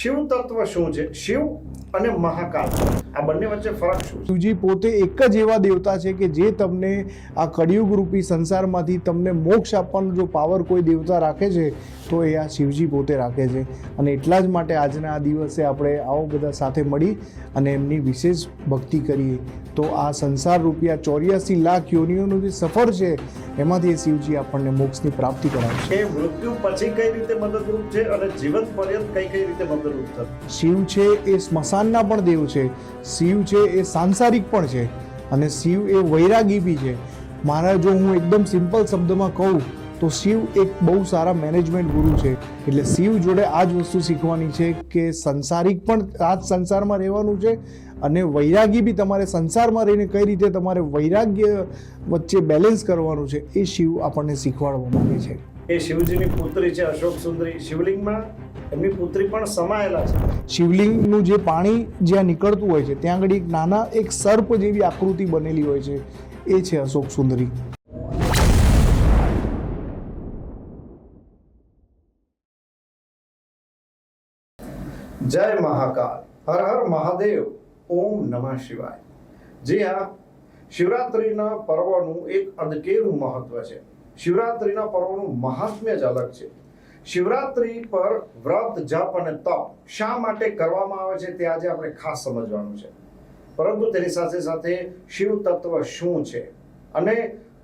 શિવ તત્વ શું છે? શિવ અને મહાકાલ આ બંને વચ્ચે ફરક શું છે? શિવજી પોતે એક જ એવા દેવતા છે કે જે તમને આ કળિયુગ રૂપી સંસારમાંથી તમને મોક્ષ આપવાનો જો પાવર કોઈ દેવતા રાખે છે તો એ આ શિવજી પોતે રાખે છે. અને એટલા જ માટે આજના આ દિવસે આપણે આવો બધા સાથે મળી અને એમની વિશેષ ભક્તિ કરીએ તો આ સંસાર રૂપિયા 84 લાખ યોનિઓનો જે સફર છે એમાંથી શિવજી આપણને મોક્ષની પ્રાપ્તિ કરાવશે. એ મૃત્યુ પછી કઈ રીતે મદદરૂપ છે અને જીવન પર્યંત કઈ કઈ રીતે મદદરૂપ થશે? શિવ છે એ સ્મશાનના પણ દેવ છે, શિવ છે એ સાંસારિક પણ છે અને શિવ એ વૈરાગી બી છે. મારા જો હું એકદમ સિમ્પલ શબ્દમાં કહું તો શિવ એક બહુ સારા મેનેજમેન્ટ ગુરુ છે. એટલે શિવ જોડે આ જ વસ્તુ શીખવાની છે કે સંસારિક પણ આ જ સંસારમાં રહેવાનું છે અને વૈરાગી બી તમારે સંસારમાં રહીને કઈ રીતે તમારે વૈરાગ્ય વચ્ચે બેલેન્સ કરવાનું છે એ શિવ આપણને શીખવાડવા માંગે છે. એ શિવજીની પુત્રી છે અશોક સુંદરી. શિવલિંગમાં એમની પુત્રી પણ સમાયેલા છે. શિવલિંગનું જે પાણી જ્યાં નીકળતું હોય છે ત્યાં આગળ એક નાના એક સર્પ જેવી આકૃતિ બનેલી હોય છે, એ છે અશોક સુંદરી. જય મહાકાલ, હર હર મહાદેવ, ઓમ નમઃ શિવાય. જી હા, શિવરાત્રિના પર્વનું એક અદકેરું મહત્વ છે. શિવરાત્રિના પર્વનું મહાત્મ્ય જ અલગ છે. શિવરાત્રિ પર વ્રત, જપ અને તપ શા માટે કરવામાં આવે છે તે આજે આપણે ખાસ સમજવાનું છે. પરંતુ તેની સાથે સાથે શિવ તત્વ શું છે અને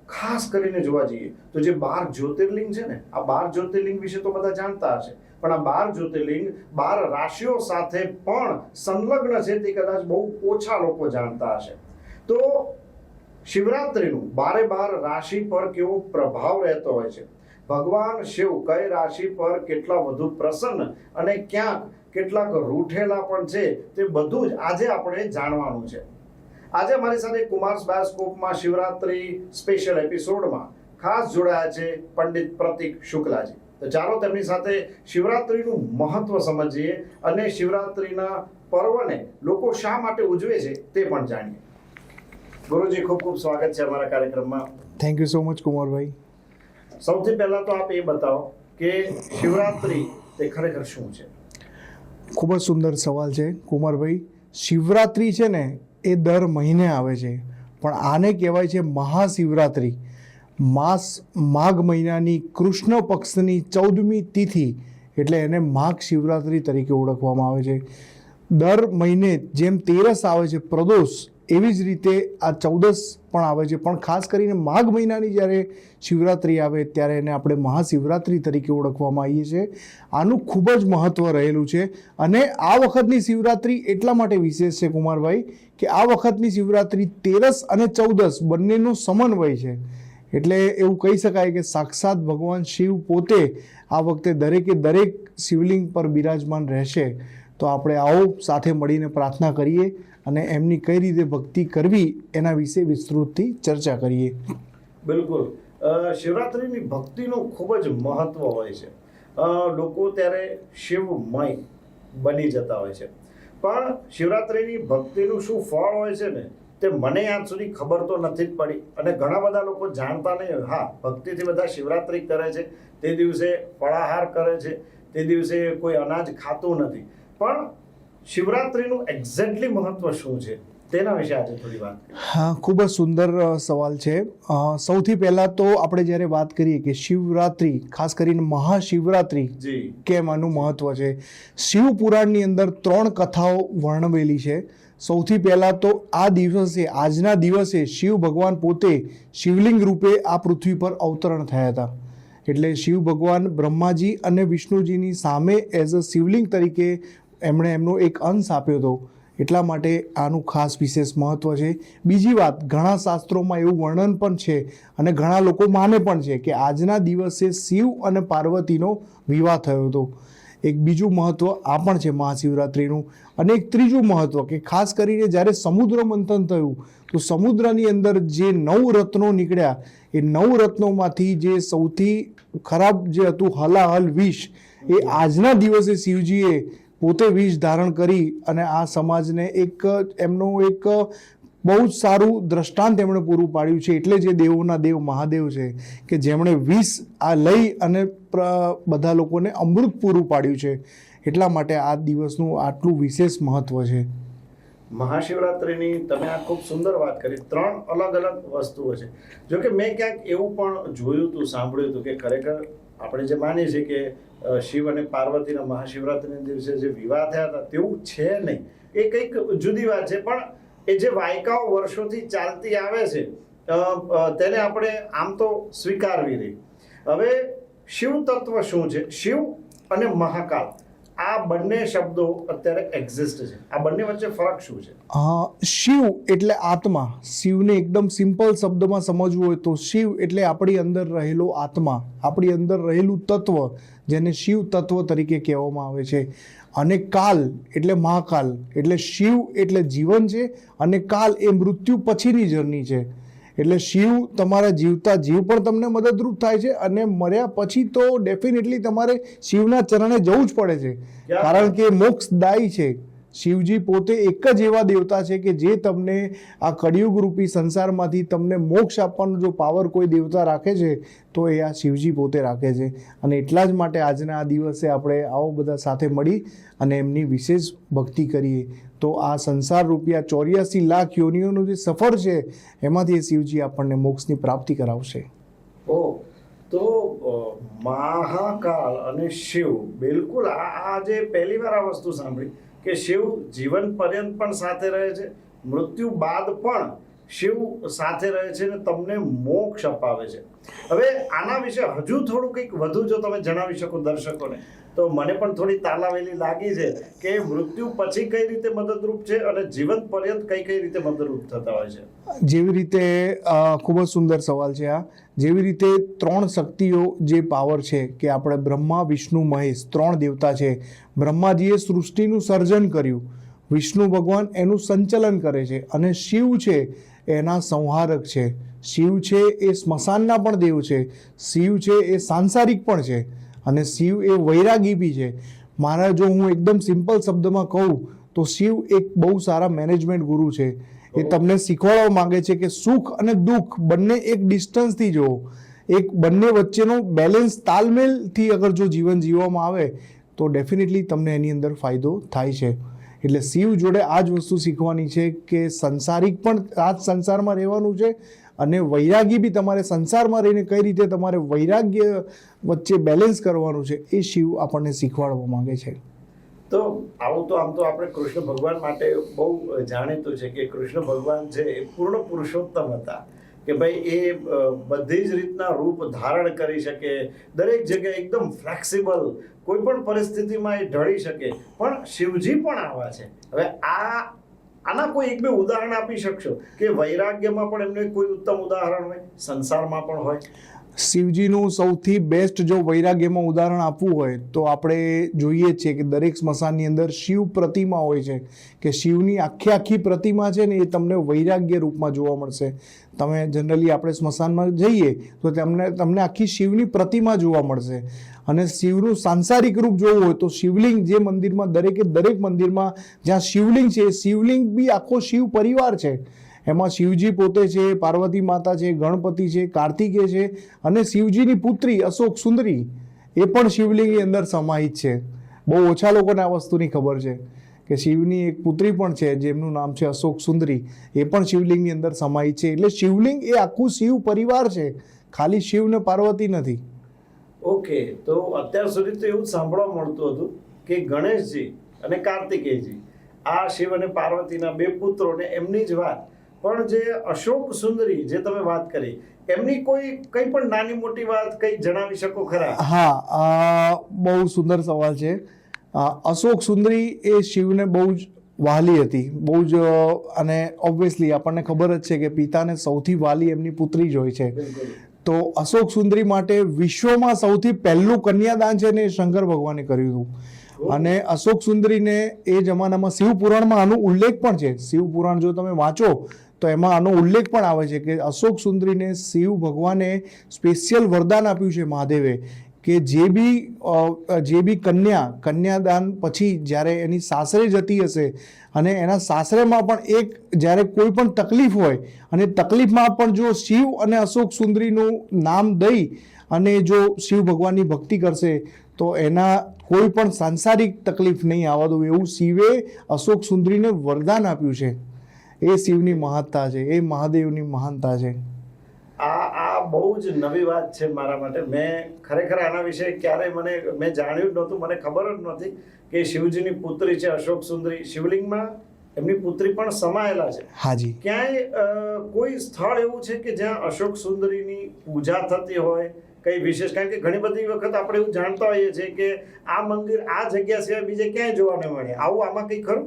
ખાસ કરીને જોવા જઈએ તો જે 12 જ્યોતિર્લિંગ છે ને, આ 12 જ્યોતિર્લિંગ વિશે તો બધા જાણતા હશે, પણ આ 12 જ્યોતિર્લિંગ 12 રાશિઓ સાથે પણ સંલગ્ન છે તે કદાચ બહુ ઓછા લોકો જાણતા હશે. તો શિવરાત્રિનું 12 રાશિ પર કેવો પ્રભાવ રહેતો હોય છે, ભગવાન શિવ કઈ રાશિ પર કેટલા વધુ પ્રસન્ન અને ક્યાંક કેટલાક રૂઠેલા પણ છે, તે બધું જ આજે આપણે જાણવાનું છે. આજે અમારી સાથે કુમાર્સ બાયોસ્કોપમાં શિવરાત્રી સ્પેશિયલ એપિસોડમાં ખાસ જોડાયા છે પંડિત પ્રતીક શુક્લાજી. તો ચાલો તેમની સાથે શિવરાત્રીનું મહત્વ સમજીએ અને શિવરાત્રીના પર્વને લોકો શા માટે ઉજવે છે તે પણ જાણીએ. ગુરુજી, ખૂબ ખૂબ સ્વાગત છે અમારા કાર્યક્રમમાં. Thank you so much કુમારભાઈ. સૌથી પહેલા તો આપ એ બતાવો કે શિવરાત્રી તે ખરેખર શું છે? ખૂબ જ સુંદર સવાલ છે કુમારભાઈ. શિવરાત્રિ છે ને એ દર મહિને આવે છે, પણ આને કહેવાય છે મહાશિવરાત્રિ. માઘ મહિનાની કૃષ્ણ પક્ષની 14મી તિથિ એટલે એને માઘ શિવરાત્રિ તરીકે ઓળખવામાં આવે છે. દર મહિને જેમ તેરસ આવે છે પ્રદોષ, એવી જ રીતે આ 14 પણ આવે છે, પણ ખાસ કરીને માઘ મહિનાની જ્યારે શિવરાત્રિ આવે ત્યારે એને આપણે મહાશિવરાત્રિ તરીકે ઓળખવામાં આવીએ છીએ. આનું ખૂબ જ મહત્ત્વ રહેલું છે અને આ વખતની શિવરાત્રિ એટલા માટે વિશેષ છે કુમારભાઈ કે આ વખતની શિવરાત્રિ તેરસ અને 14 બંનેનો સમન્વય છે. એટલે એવું કહી શકાય કે સાક્ષાત ભગવાન શિવ પોતે આ વખતે દરેકે દરેક શિવલિંગ પર બિરાજમાન રહેશે. તો આપણે આવો સાથે મળીને પ્રાર્થના કરીએ અને એમની કઈ રીતે ભક્તિ કરવી એના વિશે વિસ્તૃતથી ચર્ચા કરીએ. બિલકુલ. શિવરાત્રિની ભક્તિનું ખૂબ જ મહત્વ હોય છે. લોકો ત્યારે શિવમય બની જતા હોય છે, પણ શિવરાત્રિની ભક્તિનું શું ફળ હોય છે ને તે મને આજ સુધી ખબર તો નથી જ પડી અને ઘણા બધા લોકો જાણતા નહીં. હા, ભક્તિથી બધા શિવરાત્રિ કરે છે, તે દિવસે ફળાહાર કરે છે, તે દિવસે કોઈ અનાજ ખાતું નથી, પણ શિવરાત્રિનું એક્ઝેક્ટલી મહત્વ શું છે તેના વિશે આજે થોડી વાત કરીએ. હા, ખૂબ જ સુંદર સવાલ છે. સૌથી પહેલાં તો આપણે જ્યારે વાત કરીએ કે શિવરાત્રિ, ખાસ કરીને મહાશિવરાત્રિ કેમ આનું મહત્વ છે, શિવ પુરાણની અંદર 3 કથાઓ વર્ણવેલી છે. સૌથી પહેલાં તો આ દિવસે, આજના દિવસે શિવ ભગવાન પોતે શિવલિંગ રૂપે આ પૃથ્વી પર અવતરણ થયા હતા. એટલે શિવ ભગવાન બ્રહ્માજી અને વિષ્ણુજીની સામે એઝ અ શિવલિંગ તરીકે એમણે એમનો એક અંશ આપ્યો હતો. એટલા માટે આનું ખાસ વિશેષ મહત્ત્વ છે. બીજી વાત, ઘણા શાસ્ત્રોમાં એવું વર્ણન પણ છે અને ઘણા લોકો માને પણ છે કે આજના દિવસે શિવ અને પાર્વતીનો વિવાહ થયો હતો. એક બીજું મહત્ત્વ આ પણ છે મહાશિવરાત્રિનું. અને એક ત્રીજું મહત્ત્વ કે ખાસ કરીને જ્યારે સમુદ્ર મંથન થયું તો સમુદ્રની અંદર જે 9 રત્નો નીકળ્યા, એ 9 રત્નોમાંથી જે સૌથી ખરાબ જે હતું હલાહલ વિષ, એ આજના દિવસે શિવજીએ પોતે વિષ ધારણ કરી અને આ સમાજને એક એમનું એક બહુ જ સારું દ્રષ્ટાંત એમણે પૂરું પાડ્યું છે. એટલે જે દેવોના દેવ મહાદેવ છે કે જેમણે વિષ આ લઈ અને બધા લોકોને અમૃત પૂરું પાડ્યું છે. એટલા માટે આ દિવસનું આટલું વિશેષ મહત્વ છે. મહાશિવરાત્રિની તમે આ ખૂબ સુંદર વાત કરી. 3 અલગ અલગ વસ્તુઓ છે. જો કે મેં ક્યાંક એવું પણ જોયું હતું, સાંભળ્યું હતું કે ખરેખર આપણે જે માનીએ છીએ કે શિવ અને પાર્વતીના મહાશિવરાત્રિના દિવસે જે વિવાહ થયા હતા તેવું છે નહીં, એ કંઈક જુદી વાત છે. પણ એ જે વાયકાઓ વર્ષોથી ચાલતી આવે છે તેને આપણે આમ તો સ્વીકારવી રહી. હવે શિવ તત્વ શું છે? શિવ અને મહાકાલ આ બંને શબ્દો અત્યારે એક્ઝિસ્ટ છે. આ બંને વચ્ચે ફરક શું છે? શિવ એટલે આત્મા. શિવને એકદમ સિમ્પલ શબ્દમાં સમજવું હોય તો શિવ એટલે આપણી અંદર રહેલો આત્મા, આપણી અંદર રહેલું તત્વ, જેને શિવ તત્વ તરીકે કહેવામાં આવે છે. અને કાલ એટલે મહાકાલ, એટલે શિવ એટલે જીવન છે અને કાલ એ મૃત્યુ પછીની જર્ની છે. એટલે શિવ તમારા જીવતા જીવ પણ તમને મદદરૂપ થાય છે અને મર્યા પછી તો ડેફિનેટલી તમારે શિવના ચરણે જવું જ પડે છે, કારણ કે મોક્ષદાયી છે. શિવજી પોતે એક જ એવા દેવતા છે કે જે તમને આ કળિયુગ રૂપી સંસારમાંથી તમને મોક્ષ આપવાનો જો પાવર કોઈ દેવતા રાખે છે તો એ આ શિવજી પોતે રાખે છે. અને એટલા જ માટે આજના આ દિવસે આપણે આવો બધા સાથે મળી અને એમની વિશેષ ભક્તિ કરીએ તો આ સંસાર રૂપિયા 84 લાખ યોનિઓનું જે સફર છે એમાંથી શિવજી આપણને મોક્ષની પ્રાપ્તિ કરાવશે. તો મહાકાલ અને શિવ, બિલકુલ આ જે પહેલી વાર આ વસ્તુ સાંભળી કે શિવ જીવન પર્યંત પણ સાથે રહે છે, મૃત્યુ બાદ પણ શિવ સાથે રહે છે અને તમને મોક્ષ અપાવે છે. હવે આના વિશે હજુ થોડું કંઈક વધુ જો તમે જણાવી શકો દર્શકોને તો મને પણ થોડી તાલાવેલી લાગી છે કે મૃત્યુ પછી કઈ રીતે મદદરૂપ છે અને જીવન પર્યંત કઈ કઈ રીતે મદદરૂપ થતા હોય છે. જેવી રીતે ખૂબ જ સુંદર સવાલ છે આ. જેવી રીતે 3 શક્તિઓ જે પાવર છે કે આપણે બ્રહ્મા વિષ્ણુ મહેશ 3 દેવતા છે. બ્રહ્માજીએ સૃષ્ટિનું સર્જન કર્યું, વિષ્ણુ ભગવાન એનું સંચાલન કરે છે અને શિવ છે એના સંહારક છે. શિવ છે એ સ્મશાનના પણ દેવ છે, શિવ છે એ સાંસારિક પણ છે અને શિવ એ વૈરાગી બી છે. મારા જો હું એકદમ સિમ્પલ શબ્દમાં કહું તો શિવ એક બહુ સારા મેનેજમેન્ટ ગુરુ છે. એ તમને શીખવાડવા માંગે છે કે સુખ અને દુઃખ બંને એક ડિસ્ટન્સથી જુઓ, એક બંને વચ્ચેનો બેલેન્સ તાલમેલથી અગર જો જીવન જીવવામાં આવે તો ડેફિનેટલી તમને એની અંદર ફાયદો થાય છે. એટલે શિવ જોડે આ જ વસ્તુ શીખવાની છે કે સંસારિક પણ આ જ સંસારમાં રહેવાનું છે અને વૈરાગી બી તમારે સંસારમાં રહીને કઈ રીતે તમારે વૈરાગ્ય વચ્ચે બેલેન્સ કરવાનું છે એ શિવ આપણને શીખવાડવા માંગે છે. તો આવું તો આમ તો આપણે કૃષ્ણ ભગવાન માટે બહુ જાણીતું છે કે કૃષ્ણ ભગવાન છે એ પૂર્ણ પુરુષોત્તમ હતા કે ભાઈ એ બધી જ રીતના રૂપ ધારણ કરી શકે, દરેક જગ્યાએ એકદમ ફ્લેક્સિબલ, કોઈ પણ પરિસ્થિતિમાં એ ઢળી શકે. પણ શિવજી પણ આવા છે. હવે આના કોઈ એક બે ઉદાહરણ આપી શકશો કે વૈરાગ્યમાં પણ એમનું કોઈ ઉત્તમ ઉદાહરણ હોય, સંસારમાં પણ હોય? શિવજીનું સૌથી બેસ્ટ જો વૈરાગ્યમાં ઉદાહરણ આપવું હોય તો આપણે જોઈએ છીએ કે દરેક સ્મશાનની અંદર શિવ પ્રતિમા હોય છે કે શિવની આખી પ્રતિમા છે ને એ તમને વૈરાગ્ય રૂપમાં જોવા મળશે. તમે જનરલી આપણે સ્મશાનમાં જઈએ તો તમને આખી શિવની પ્રતિમા જોવા મળશે. અને શિવનું સાંસારિક રૂપ જોવું હોય તો શિવલિંગ જે મંદિરમાં દરેક મંદિરમાં જ્યાં શિવલિંગ છે એ શિવલિંગ બી આખો શિવ પરિવાર છે. એમાં શિવજી પોતે છે, પાર્વતી માતા છે, ગણપતિ છે, કાર્તિકેય છે અને શિવજીની પુત્રી અશોક સુંદરી એ પણ શિવલિંગની અંદર સમાહિત છે. બહુ ઓછા લોકોને આ વસ્તુની ખબર છે કે શિવની એક પુત્રી પણ છે જેમનું નામ છે અશોક સુંદરી, એ પણ શિવલિંગની અંદર સમાહિત છે. એટલે શિવલિંગ એ આખું શિવ પરિવાર છે, ખાલી શિવ ને પાર્વતી નથી. ઓકે, તો અત્યાર સુધી તો એવું સાંભળવા મળતું હતું કે ગણેશજી અને કાર્તિકેયજી આ શિવ અને પાર્વતીના 2 પુત્રો ને એમની જ વાત, પણ જે અશોક સુંદરી જે તમે વાત કરી એમની કઈ પણ નાની મોટી વાત કઈ જણાવી શકો ખરા? હા, બહુ સુંદર સવાલ છે. અશોક સુંદરી એ શિવને બહુ જ વહાલી હતી, બહુ જ. અને ઓબ્વિયસલી આપણને ખબર જ છે કે પિતાને સૌથી વહાલી એમની પુત્રી જ હોય છે. તો અશોક સુંદરી માટે વિશ્વમાં સૌથી પહેલું કન્યાદાન છે ને શંકર ભગવાને કર્યું હતું. અને અશોક સુંદરીને એ જમાનામાં શિવ પુરાણમાં આનો ઉલ્લેખ પણ છે. શિવ પુરાણ જો તમે વાંચો તો એમાં આનો ઉલ્લેખ પણ આવે છે કે અશોક સુંદરીને શિવ ભગવાને સ્પેશિયલ વરદાન આપ્યું છે મહાદેવે કે જે બી કન્યાદાન પછી જ્યારે એની સાસરે જતી હશે અને એના સાસરેમાં પણ જ્યારે કોઈ પણ તકલીફ હોય અને તકલીફમાં પણ જો શિવ અને અશોક સુંદરીનું નામ દઈ અને જો શિવ ભગવાનની ભક્તિ કરશે તો એના કોઈ પણ સાંસારિક તકલીફ નહીં આવવા દઉં એવું શિવે અશોક સુંદરીને વરદાન આપ્યું છે. એ શિવની મહત્તા છે, એ મહાદેવની મહાનતા છે. આ બહુ જ નવી વાત છે મારા માટે. મેં ખરેખર આના વિશે ક્યારેય મેં જાણ્યું જ નહોતું, મને ખબર જ નહોતી કે શિવજીની પુત્રી છે અશોક સુંદરી. શિવલિંગમાં એમની પુત્રી પણ સમાયેલા છે. હાજી. ક્યાંય કોઈ સ્થળ એવું છે કે જ્યાં અશોક સુંદરીની પૂજા થતી હોય કઈ વિશેષ? કારણ કે ઘણી બધી વખત આપણે એવું જાણતા હોઈએ છીએ કે આ મંદિર આ જગ્યા સિવાય બીજે ક્યાંય જોવા ન મળે. આવું આમાં કંઈ ખરું?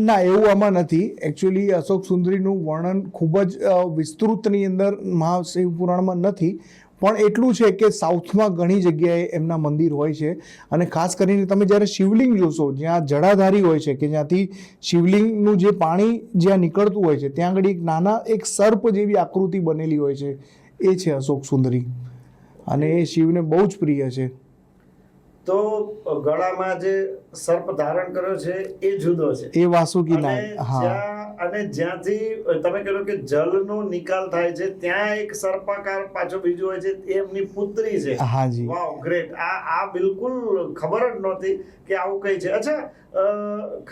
ના, એવું આમાં નથી. એકચ્યુઅલી અશોક સુંદરીનું વર્ણન ખૂબ જ વિસ્તૃતની અંદર મહાશિવ પુરાણમાં નથી, પણ એટલું છે કે સાઉથમાં ઘણી જગ્યાએ એમના મંદિર હોય છે. અને ખાસ કરીને તમે જ્યારે શિવલિંગ જોશો જ્યાં જડાધારી હોય છે, કે જ્યાંથી શિવલિંગનું જે પાણી જ્યાં નીકળતું હોય છે ત્યાં આગળ એક સર્પ જેવી આકૃતિ બનેલી હોય છે, એ છે અશોક સુંદરી. અને એ શિવને બહુ જ પ્રિય છે. તો ગળામાં જે સર્પ ધારણ કર્યો છે એ જુદો છે, એ વાસુકી નાગ. હા. અને જ્યાંથી તમે કહો કે જલનો નિકાલ થાય છે ત્યાં એક સર્પાકાર પાછો બીજો હોય છે, એ એમની પુત્રી છે. હાજી. વાવ, ગ્રેટ. આ બિલકુલ ખબર જ નહોતી કે આવું કઈ છે. અચ્છા,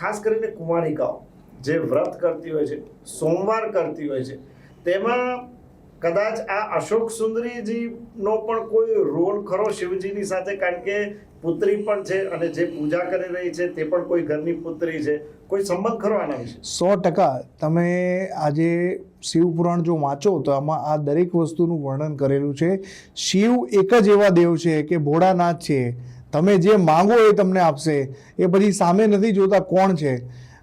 ખાસ કરીને કુમારિકાઓ જે વ્રત કરતી હોય છે, સોમવાર કરતી હોય છે, તેમાં કદાચ આ અશોક સુંદરીજી નો પણ કોઈ રોલ ખરો શિવજીની સાથે? કારણ કે પુત્રી પણ છે અને જે પૂજા કરી રહી છે તે પણ કોઈ ઘરની પુત્રી છે. કોઈ સંબંધ ખરો આના વિશે? 100%. તમે આજે શિવ પુરાણ જો વાંચો તો આમાં આ દરેક વસ્તુનું વર્ણન કરેલું છે. શિવ એક જ એવા દેવ છે કે ભોળાનાથ છે, તમે જે માંગો એ તમને આપશે. એ પછી સામે નથી જોતા કોણ છે.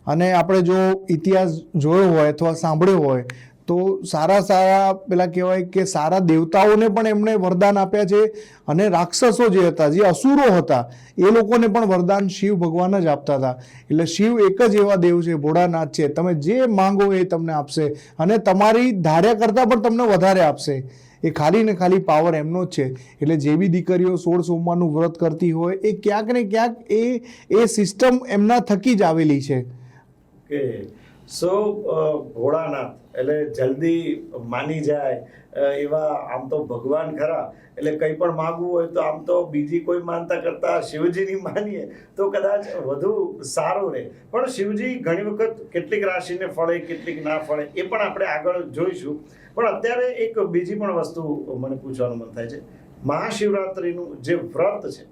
અને આપણે જો ઇતિહાસ જોયો હોય અથવા સાંભળ્યો હોય તો સારા પેલા કહેવાય કે સારા દેવતાઓને પણ એમણે વરદાન આપ્યા છે. અને રાક્ષસો જે હતા, જે અસુરો હતા, એ લોકોને પણ વરદાન શિવ ભગવાન જ આપતા હતા. એટલે શિવ એક જ એવા દેવ છે, ભોળાનાથ છે, તમે જે માંગો એ તમને આપશે અને તમારી ધાર્યા કરતાં પણ તમને વધારે આપશે. એ ખાલી ને ખાલી પાવર એમનો જ છે. એટલે જે બી દીકરીઓ 16 સોમવારનું વ્રત કરતી હોય એ ક્યાંક ને ક્યાંક એ સિસ્ટમ એમના થકી જ આવેલી છે. ભોળાનાથ એટલે જલ્દી માની જાય એવા આમ તો ભગવાન ખરા. એટલે કંઈ પણ માંગવું હોય તો આમ તો બીજી કોઈ માનતા કરતા શિવજીની માનીએ તો કદાચ વધુ સારું રહે. પણ શિવજી ઘણી વખત કેટલીક રાશિને ફળે, કેટલીક ના ફળે, એ પણ આપણે આગળ જોઈશું. પણ અત્યારે એક બીજી પણ વસ્તુ મને પૂછવાનું મન થાય છે. મહાશિવરાત્રિનું જે વ્રત છે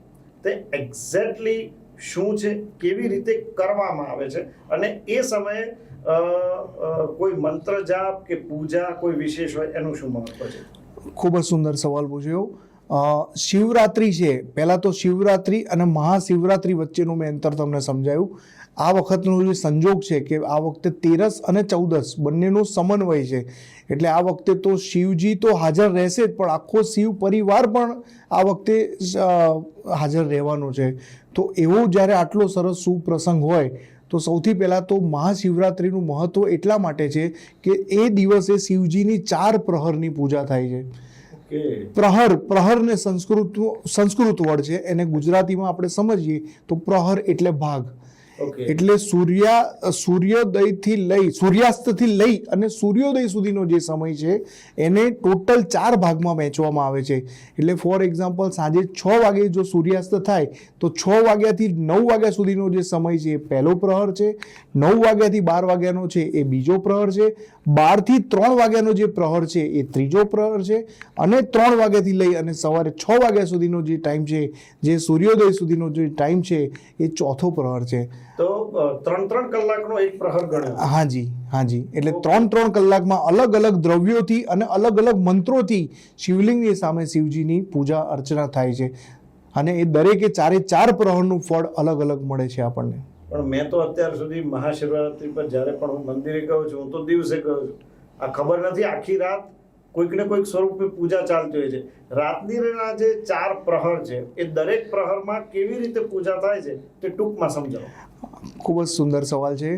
તે એક્ઝેક્ટલી શું છે, કેવી રીતે કરવામાં આવે છે, અને એ સમયે કોઈ મંત્ર જાપ કે પૂજા કોઈ વિશેષ હોય એનું શું મહત્વ છે? ખૂબ જ સુંદર સવાલ પૂછ્યો. શિવરાત્રિ છે, પહેલાં તો શિવરાત્રિ અને મહાશિવરાત્રિ વચ્ચેનું મેં અંતર તમને સમજાયું. આ વખતનો જે સંજોગ છે કે આ વખતે 13 અને 14 બંનેનો સમન્વય છે. એટલે આ વખતે તો શિવજી તો હાજર રહેશે જ, પણ આખો શિવ પરિવાર પણ આ વખતે હાજર રહેવાનો છે. તો એવો જ્યારે આટલો સરસ સુપ્રસંગ હોય તો સૌથી પહેલાં તો મહાશિવરાત્રિનું મહત્વ એટલા માટે છે કે એ દિવસે શિવજીની 4 પ્રહરની પૂજા થાય છે. પ્રહરને સંસ્કૃત વર્ડ છે, એને ગુજરાતીમાં આપણે સમજીએ તો પ્રહર એટલે ભાગ. એટલે સૂર્યાસ્તથી લઈ અને સૂર્યોદય સુધીનો જે સમય છે એને ટોટલ 4 ભાગમાં વહેંચવામાં આવે છે. એટલે ફોર એક્ઝામ્પલ સાંજે 6 વાગે જો સૂર્યાસ્ત થાય તો 6 વાગ્યાથી 9 વાગ્યા સુધીનો જે સમય છે એ પહેલો પ્રહર છે, 9 વાગ્યાથી 12 વાગ્યાનો છે એ બીજો પ્રહર છે, 12 થી 3 વાગ્યાનો જે પ્રહર છે એ ત્રીજો પ્રહર છે, અને 3 વાગ્યાથી લઈ અને સવારે 6 વાગ્યા સુધીનો જે ટાઈમ છે, જે સૂર્યોદય સુધીનો જે ટાઈમ છે, એ ચોથો પ્રહર છે. તો 3 કલાકનો એક પ્રહર ગણ્યો? હાજી. એટલે 3 કલાકમાં અલગ અલગ દ્રવ્યોથી અને અલગ અલગ મંત્રોથી શિવલિંગની સામે શિવજીની પૂજા અર્ચના થાય છે. અને એ દરેકે 4 પ્રહરનું ફળ અલગ અલગ મળે છે આપણને. પણ મેં તો અત્યાર સુધી મહાશિવરાત્રિ પર જ્યારે પણ હું મંદિરે ગયો છું, હું તો દિવસે ગયો છું. આ ખબર નથી આખી રાત કોઈક ને કોઈક સ્વરૂપે પૂજા ચાલતી હોય છે. રાત્રિના જે 4 પ્રહર છે એ દરેક પ્રહરમાં કેવી રીતે પૂજા થાય છે તે ટૂંકમાં સમજાવો. ખૂબ જ સુંદર સવાલ છે.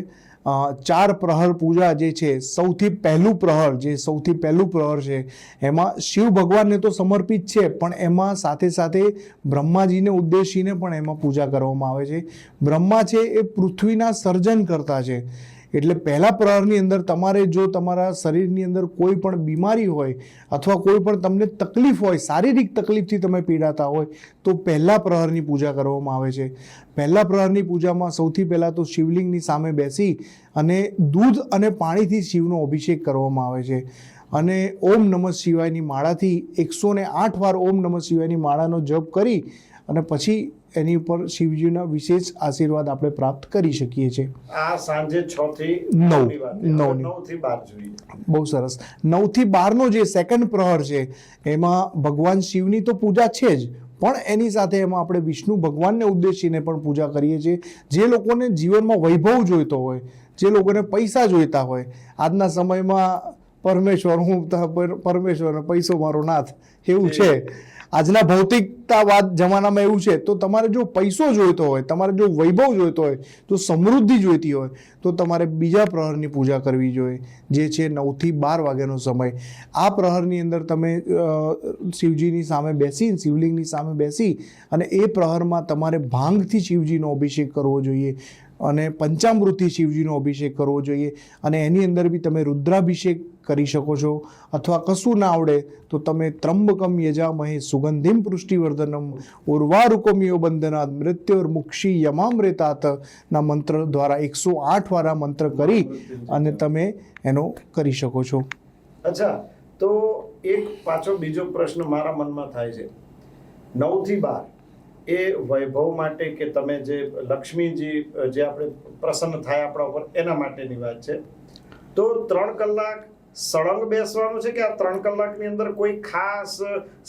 4 પ્રહર પૂજા જે છે, સૌથી પહેલું પ્રહર છે એમાં શિવ ભગવાનને તો સમર્પિત છે, પણ એમાં સાથે સાથે બ્રહ્માજીને ઉદ્દેશીને પણ એમાં પૂજા કરવામાં આવે છે. બ્રહ્મા છે એ પૃથ્વીના સર્જન કરતા છે. એટલે પહેલા પ્રહરની અંદર તમારે જો તમારા શરીરની અંદર કોઈ પણ બીમારી હોય અથવા કોઈ પણ તમને તકલીફ હોય, શારીરિક તકલીફથી તમે પીડાતા હોય, તો પહેલા પ્રહરની પૂજા કરવામાં આવે છે. પહેલા પ્રહરની પૂજામાં સૌથી પહેલાં તો શિવલિંગની સામે બેસી અને દૂધ અને પાણીથી શિવનો અભિષેક કરવામાં આવે છે. અને ઓમ નમઃ શિવાયની માળાથી 108 વાર ઓમ નમઃ શિવાયની માળાનો જપ કરી અને પછી એની ઉપર શિવજીના વિશેષ આશીર્વાદ આપણે પ્રાપ્ત કરી શકીએ છીએ. આ સાંજે 6 થી 9 થી 12 જોઈએ. બહુ સરસ. 9 થી 12 નો જે સેકન્ડ પ્રહર છે એમાં ભગવાન શિવની તો પૂજા છે જ, પણ એની સાથે એમાં આપણે વિષ્ણુ ભગવાનને ઉદ્દેશીને પણ પૂજા કરીએ છીએ. જે લોકોને જીવનમાં વૈભવ જોઈતો હોય, જે લોકોને પૈસા જોઈતા હોય, આજના સમયમાં પરમેશ્વર પૈસો મારો નાથ એવું છે. આજના ભૌતિકતાવાદ જમાનામાં એવું છે. તો તમારે જો પૈસો જોઈતો હોય, તમારે જો વૈભવ જોઈતો હોય, જો સમૃદ્ધિ જોઈતી હોય, તો તમારે બીજા પ્રહરની પૂજા કરવી જોઈએ, જે છે 9 થી 12 વાગ્યાનો સમય. આ પ્રહરની અંદર તમે શિવજીની સામે બેસી, શિવલિંગની સામે બેસી અને એ પ્રહરમાં તમારે ભાંગથી શિવજીનો અભિષેક કરવો જોઈએ અને પંચામૃતથી શિવજીનો અભિષેક કરવો જોઈએ. અને એની અંદર બી તમે રુદ્રાભિષેક કરી શકો છો, અથવા કશું ના આવડે તો તમે ત્રંબકમ યજામહે સુગંધિમ પુષ્ટિવર્ધનમ ઉર્વારુકમિયો બંધનાદ મૃત્યુર્મુક્ષી યમામૃતાત ના મંત્ર દ્વારા 108 વાર આ મંત્ર કરી અને તમે એનો કરી શકો છો. અચ્છા, તો એક પાછો બીજો પ્રશ્ન મારા મનમાં થાય છે. 9 થી 12 એ વૈભવ માટે કે તમે જે લક્ષ્મીજી જે આપણે પ્રસન્ન થાય આપણા ઉપર એના માટેની વાત છે. તો 3 કલાક સળંગ બેસવાનું છે કે આ 3 કલાકની અંદર કોઈ ખાસ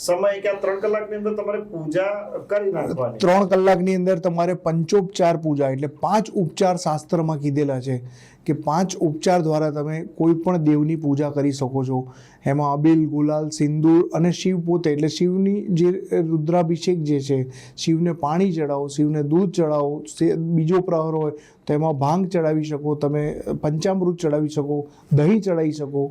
સમય કે આ 3 કલાકની અંદર તમારે પૂજા કરી નાખવાની? 3 કલાકની અંદર તમારે પંચોપચાર પૂજા એટલે 5 ઉપચાર શાસ્ત્રમાં કીધેલા છે કે 5 ઉપચાર દ્વારા તમે કોઈ પણ દેવની પૂજા કરી શકો છો. એમાં અબીલ, ગુલાલ, સિંદૂર અને શિવ પોતે એટલે શિવની જે રુદ્રાભિષેક જે છે, શિવને પાણી ચડાવો, શિવને દૂધ ચડાવો. બીજો પ્રહર હોય તો એમાં ભાંગ ચડાવી શકો, તમે પંચામૃત ચડાવી શકો, દહીં ચડાવી શકો,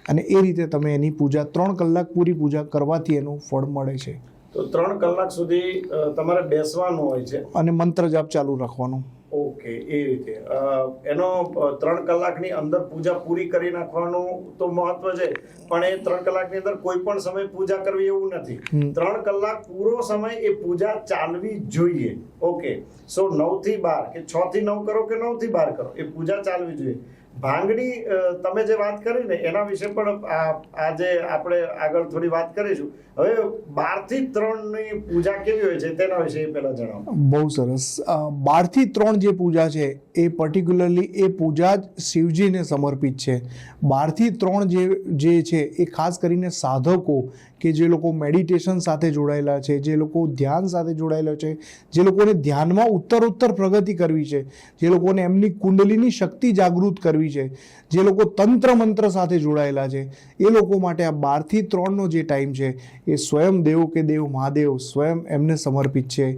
અને એ રીતે તમે એની પૂજા 3 કલાક પૂરી પૂજા કરવાથી એનું ફળ મળે છે. તો 3 કલાક સુધી તમારે બેસવાનું હોય છે અને મંત્ર જાપ ચાલુ રાખવાનો. ઓકે, એ રીતે એનો 3 કલાકની અંદર પૂજા પૂરી કરી નાખવાનું તો મહત્વ છે, પણ એ 3 કલાકની અંદર કોઈ પણ સમય પૂજા કરવી એવું નથી. 3 કલાક પૂરો સમય એ પૂજા ચાલવી જોઈએ. ઓકે, સો 9 થી 12 કે 6 થી 9 કરો કે 9 થી 12 કરો, એ પૂજા ચાલવી જોઈએ. ભાંગની તમે જે વાત કરી ને એના વિશે પણ આજે આપણે આગળ થોડી વાત કરીશું. હવે 12 થી 3 ની પૂજા કેવી હોય છે તેના વિશે પહેલા જણાવો. બહુ સરસ. 12 થી 3 જે પૂજા છે એ પર્ટિક્યુલરલી એ પૂજા જ શિવજીને સમર્પિત છે. 12 થી 3 જે છે એ ખાસ કરીને સાધકો કે જે લોકો મેડિટેશન સાથે જોડાયેલા છે, જે લોકો ધ્યાન સાથે જોડાયેલા છે, જે લોકોને ધ્યાનમાં ઉત્તરોત્તર પ્રગતિ કરવી છે, જે લોકોને એમની કુંડલીની શક્તિ જાગૃત કરવી છે, જે લોકો તંત્ર મંત્ર સાથે જોડાયેલા છે, એ લોકો માટે આ 12 થી 3 નો જે ટાઈમ છે એ સ્વયં દેવ કે દેવ મહાદેવ સ્વયં એમને સમર્પિત છે.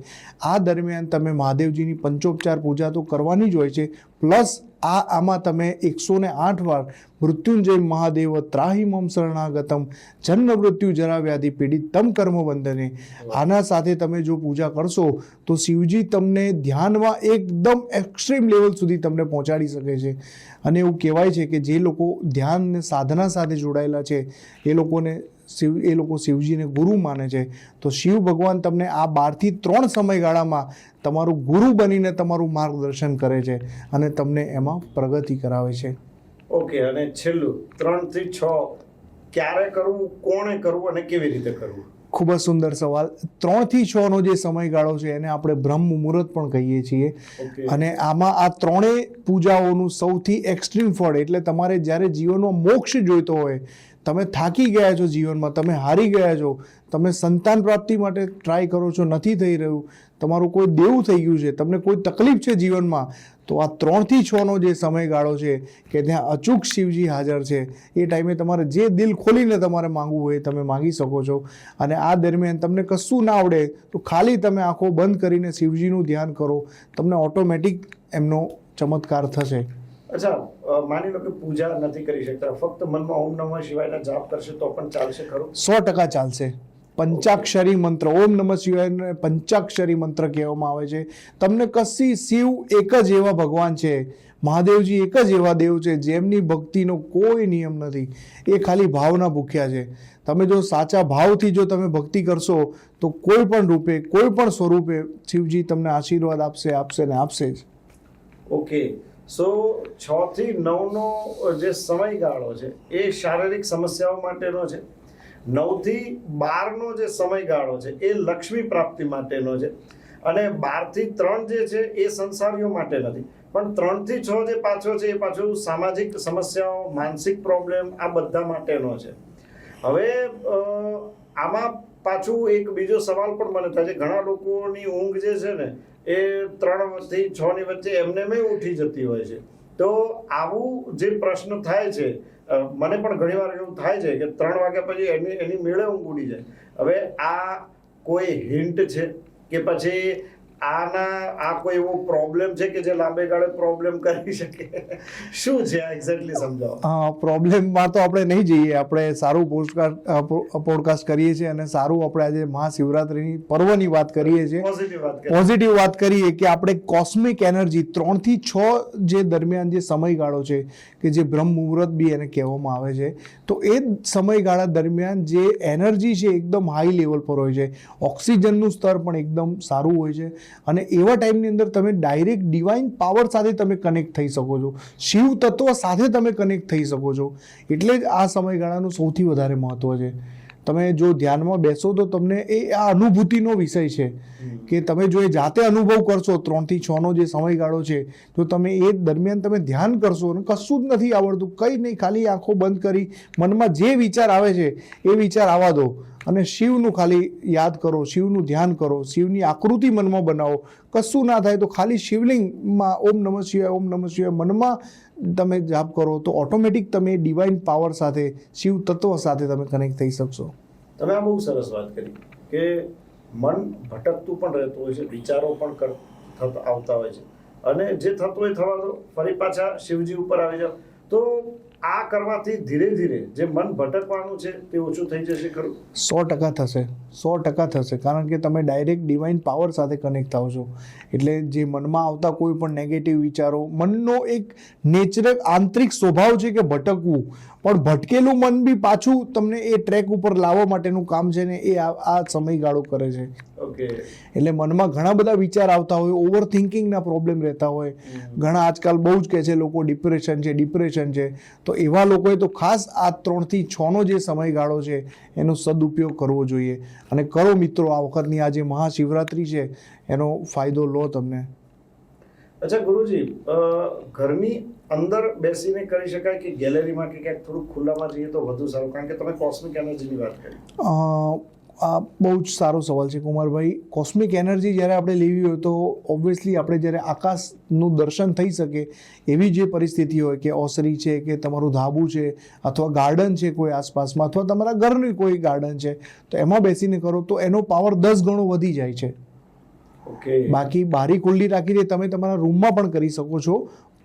આ દરમિયાન તમે મહાદેવજીની પંચોપચાર પૂજા તો કરવાની જ હોય છે, પ્લસ આમાં તમે 108 વાર મૃત્યુંજય મહાદેવ ત્રાહી મમ શરણાગતમ જન્મ મૃત્યુ જરા વ્યાધિ પીડિત તમ કર્મ બંધને, આના સાથે તમે જો પૂજા કરશો તો શિવજી તમને ધ્યાનમાં એકદમ એક્સ્ટ્રીમ લેવલ સુધી તમને પહોંચાડી શકે છે. અને એવું કહેવાય છે કે જે લોકો ધ્યાન ને સાધના સાથે જોડાયેલા છે એ લોકો શિવજીને ગુરુ માને છે. તો શિવ ભગવાન તમને આ 12 થી 3 સમયગાળામાં તમારું ગુરુ બનીને તમારું માર્ગદર્શન કરે છે અને તમને એમાં પ્રગતિ કરાવે છે. ઓકે, અને છેલ્લું 3 થી 6 ક્યારે કરવું, કોણે કરવું અને કેવી રીતે કરવું? ખૂબ જ સુંદર સવાલ. 3 થી 6 નો જે સમયગાળો છે એને આપણે બ્રહ્મ મુહૂર્ત પણ કહીએ છીએ. અને આમાં આ 3 પૂજાઓનું સૌથી એક્સ્ટ્રીમ ફળ એટલે તમારે જ્યારે જીવનમાં મોક્ષ જોઈતો હોય, તમે થાકી ગયા છો જીવનમાં, તમે હારી ગયા છો, તમે સંતાન પ્રાપ્તિ માટે ટ્રાય કરો છો, નથી થઈ રહ્યું, તમારું કોઈ દેવું થઈ ગયું છે, તમને કોઈ તકલીફ છે જીવનમાં, તો આ 3 થી 6 નો જે સમયગાળો છે કે ત્યાં અચૂક શિવજી હાજર છે. એ ટાઈમે તમારે જે દિલ ખોલીને તમારે માંગવું હોય તમે માંગી શકો છો. અને આ દરમિયાન તમને કશું ના આવડે તો ખાલી તમે આંખો બંધ કરીને શિવજીનું ધ્યાન કરો, તમને ઓટોમેટિક એમનો ચમત્કાર થશે. અચ્છા, માની લો કે પૂજા નથી કરી શકતા, ફક્ત મનમાં ઓમ નમઃ શિવાયના જાપ કરશે તો પણ ચાલશે ખરું? 100% ચાલશે. પંચાક્ષરી મંત્ર, ઓમ નમઃ શિવાય પંચાક્ષરી મંત્ર કહેવામાં આવે છે. તમને કશી શિવ એક જ એવા ભગવાન છે, મહાદેવજી એક જ એવા દેવ છે જેમની ભક્તિનો કોઈ નિયમ નથી. એ ખાલી ભાવના ભૂખ્યા છે. તમે જો સાચા ભાવથી જો તમે ભક્તિ કરશો તો કોઈ પણ રૂપે, કોઈ પણ સ્વરૂપે શિવજી તમને આશીર્વાદ આપશે ને આપશે જ. ઓકે, સો 6 થી 9 નો જે સમયગાળો છે એ શારીરિક સમસ્યાઓ માટેનો છે. 9 થી 12 નો જે સમયગાળો છે એ લક્ષ્મી પ્રાપ્તિ માટેનો છે. અને 12 થી 3 જે છે એ સંસારીઓ માટે નથી, પણ 3 થી 6 જે પાછો છે એ પાછું સામાજિક સમસ્યાઓ, માનસિક પ્રોબ્લેમ આ બધા માટેનો છે. હવે આમાં પાછું એક બીજો સવાલ પણ મને થાય છે, ઘણા લોકોની ઊંઘ જે છે ને એ 3 થી 6 ની વચ્ચે એમને ઉઠી જતી હોય છે. તો આવું જે પ્રશ્ન થાય છે, મને પણ ઘણીવાર એવું થાય છે કે 3 વાગ્યા પછી એની મેળે ઊંઘ ઉડી જાય. હવે આ કોઈ હિન્ટ છે કે પછી આ કોઈ એવો પ્રોબ્લેમ છે કે જે લાંબે ગાળે પ્રોબ્લેમ કરી શકે? શું છે એક્ઝેક્ટલી સમજાવો. પ્રોબ્લેમમાં તો આપણે નહીં જઈએ, આપણે સારું પોડકાસ્ટ કરીએ છીએ અને સારું આપણે આજે મહાશિવરાત્રિની પર્વની વાત કરીએ છીએ, પોઝિટિવ વાત કરીએ કે આપણે કોસ્મિક એનર્જી 3 થી 6 જે દરમિયાન જે સમયગાળો છે કે જે બ્રહ્મ મુહૂર્ત બી એને કહેવામાં આવે છે, તો એ સમયગાળા દરમિયાન જે એનર્જી છે એકદમ હાઈ લેવલ પર હોય છે, ઓક્સિજનનું સ્તર પણ એકદમ સારું હોય છે અને એવા ટાઈમની અંદર તમે ડાયરેક્ટ ડિવાઇન પાવર સાથે તમે કનેક્ટ થઈ શકો છો, શિવ તત્વ સાથે તમે કનેક્ટ થઈ શકો છો. એટલે જ આ સમયગાળાનું સૌથી વધારે મહત્વ છે. તમે જો ધ્યાનમાં બેસો તો તમને એ આ અનુભૂતિનો વિષય છે કે તમે જો એ જાતે અનુભવ કરશો. 3 થી 6 નો જે સમયગાળો છે, તો તમે એ દરમિયાન તમે ધ્યાન કરશો અને કશું જ નથી આવડતું, કંઈ નહીં, ખાલી આંખો બંધ કરી મનમાં જે વિચાર આવે છે એ વિચાર આવવા દો અને શિવનું ખાલી યાદ કરો, શિવનું ધ્યાન કરો, શિવની આકૃતિ મનમાં બનાવો. કશું ના થાય તો ખાલી શિવલિંગમાં ઓમ નમઃ શિવાય, ઓમ નમઃ શિવાય મનમાં તમે જાપ કરો તો ઓટોમેટિક તમે ડિવાઇન પાવર સાથે, શિવ તત્વ સાથે તમે કનેક્ટ થઈ શકશો. તમે આ બહુ સરસ વાત કરી કે મન ભટકતું પણ રહેતું હોય છે, વિચારો પણ આવતા હોય છે, અને જે થતું હોય થવા દો, ફરી પાછા શિવજી ઉપર આવી જાઓ. તો આ કરવાથી ધીરે ધીરે જે મન ભટકવાનું છે તે ઓછું થઈ જશે ખરું? 100% થશે, 100% થશે. કારણ કે તમે ડાયરેક્ટ ડિવાઇન પાવર સાથે કનેક્ટ થાવ છો. એટલે જે મનમાં આવતા કોઈ પણ નેગેટિવ વિચારો, મનનો એક નેચરલ આંતરિક સ્વભાવ છે કે ભટકવું, પણ ભટકેલું મન બી પાછું તમને એ ટ્રેક ઉપર લાવવા માટેનું કામ છે ને એ આ સમયગાળો કરે છે. ઓકે, એટલે મનમાં ઘણા બધા વિચાર આવતા હોય, ઓવર થિંકિંગના પ્રોબ્લેમ રહેતા હોય. ઘણા આજકાલ બહુ જ કહે છે લોકો ડિપ્રેશન છે. તો એવા લોકોએ તો ખાસ આ 3 થી 6 નો જે સમયગાળો છે એનો સદુપયોગ કરવો જોઈએ. અને કરો મિત્રો, આ વખતની આ જે મહાશિવરાત્રિ છે એનો ફાયદો લો તમને. અચ્છા ગુરુજી, ઘરની અંદર બેસીને કરી શકાય કે ગેલેરીમાં કે ક્યાંક થોડુંક ખુલ્લામાં જઈએ તો વધુ સારું? કારણ કે તમે કોસ્મિક એનર્જીની વાત કરી. આ બહુ જ સારો સવાલ છે કુમારભાઈ. કોસ્મિક એનર્જી જ્યારે આપણે લેવી હોય તો ઓબ્વિયસલી આપણે જ્યારે આકાશનું દર્શન થઈ શકે એવી જે પરિસ્થિતિ હોય કે ઓસરી છે કે તમારું ધાબુ છે અથવા ગાર્ડન છે કોઈ આસપાસમાં અથવા તમારા ઘરની કોઈ ગાર્ડન છે, તો એમાં બેસીને કરો તો એનો પાવર 10 ગણો વધી જાય છે. બાકી બારી ખુલ્લી રાખીને તમે તમારા રૂમમાં પણ કરી શકો છો,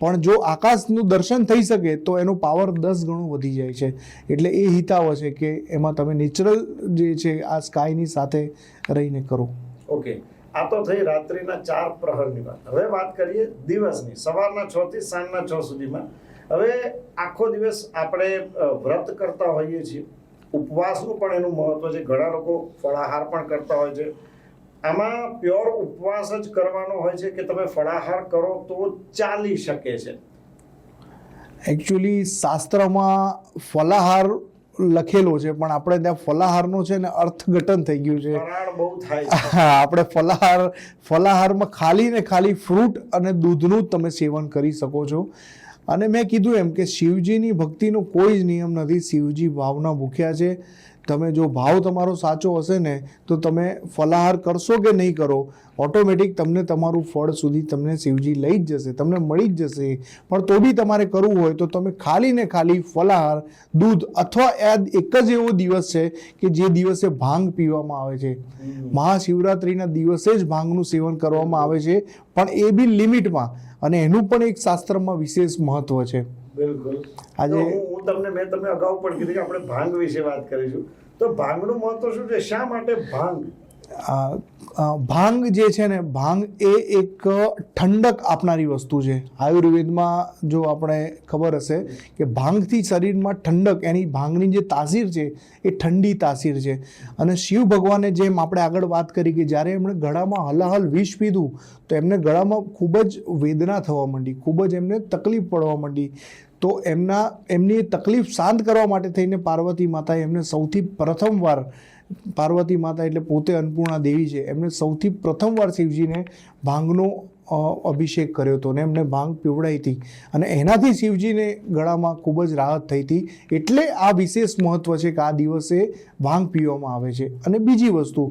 પણ જો આકાશનું દર્શન થઈ શકે તો એનો પાવર 10 ગણો વધી જાય છે. એટલે એ હિતાવ છે કે એમાં તમે નેચરલ જે છે આ સ્કાયની સાથે રહીને કરો. ઓકે, આ તો થઈ રાત્રિના 4 પ્રહરની વાત. હવે વાત કરીએ દિવસની, સવારના 6 થી સાંજના 6 સુધીમાં. હવે આખો દિવસ આપણે વ્રત કરતા હોઈએ છીએ, ઉપવાસનું પણ એનું મહત્વ છે. ઘણા લોકો ફળાહાર પણ કરતા હોય છે. આમાં પ્યોર ઉપવાસ જ કરવાનો હોય છે કે તમે ફળાહાર કરો તો ચાલી શકે છે? એકચ્યુઅલી શાસ્ત્રમાં ફલાહાર લખેલો છે, પણ આપણે ત્યાં ફલાહારનો છે ને અર્થઘટન થઈ ગયું છે. ફરાળ બહુ થાય છે. આપણે ફલાહારમાં ખાલી ને ખાલી ફ્રૂટ અને દૂધનું જ તમે સેવન કરી શકો છો. અને મેં કીધું એમ કે શિવજીની ભક્તિનો કોઈ જ નિયમ નથી. શિવજી ભાવના ભૂખ્યા છે. તમે જો ભાવ તમારો સાચો હશે ને તો તમે ફલાહાર કરશો કે નહીં કરો, ઓટોમેટિક તમને તમારું ફળ સુધી તમને શિવજી લઈ જ જશે, તમને મળી જ જશે. પણ તો બી તમારે કરવું હોય તો તમે ખાલી ને ખાલી ફલાહાર, દૂધ, અથવા એક જ એવો દિવસ છે કે જે દિવસે ભાંગ પીવામાં આવે છે. મહાશિવરાત્રિના દિવસે જ ભાંગનું સેવન કરવામાં આવે છે, પણ એ બી લિમિટમાં. અને એનું પણ એક શાસ્ત્રમાં વિશેષ મહત્વ છે. બિલકુલ. આજે હું તમને અગાઉ પણ કીધું કે આપણે ભાંગ વિશે વાત કરીશું. તો ભાંગનું મહત્વ શું છે? શા માટે ભાંગ? ભાંગ જે છે ને, ભાંગ એ એક ઠંડક આપનારી વસ્તુ છે. આયુર્વેદમાં જો આપણે ખબર હશે કે ભાંગથી શરીરમાં ઠંડક, એની ભાંગની જે તાસીર છે એ ઠંડી તાસીર છે. અને શિવ ભગવાને જેમ આપણે આગળ વાત કરી કે જ્યારે એમણે ગળામાં હલાહલ વિષ પીધું તો એમને ગળામાં ખૂબ જ વેદના થવા માંડી, ખૂબ જ એમને તકલીફ પડવા માંડી. તો એમની તકલીફ શાંત કરવા માટે થઈને પાર્વતી માતાએ એમને સૌથી પ્રથમવાર, પાર્વતી માતા એટલે પોતે અન્નપૂર્ણા દેવી છે, એમને સૌથી પ્રથમવાર શિવજીને ભાંગનો અભિષેક કર્યો હતો ને એમને ભાંગ પીવડાવી હતી. અને એનાથી શિવજીને ગળામાં ખૂબ જ રાહત થઈ હતી. એટલે આ વિશેષ મહત્વ છે કે આ દિવસે ભાંગ પીવામાં આવે છે. અને બીજી વસ્તુ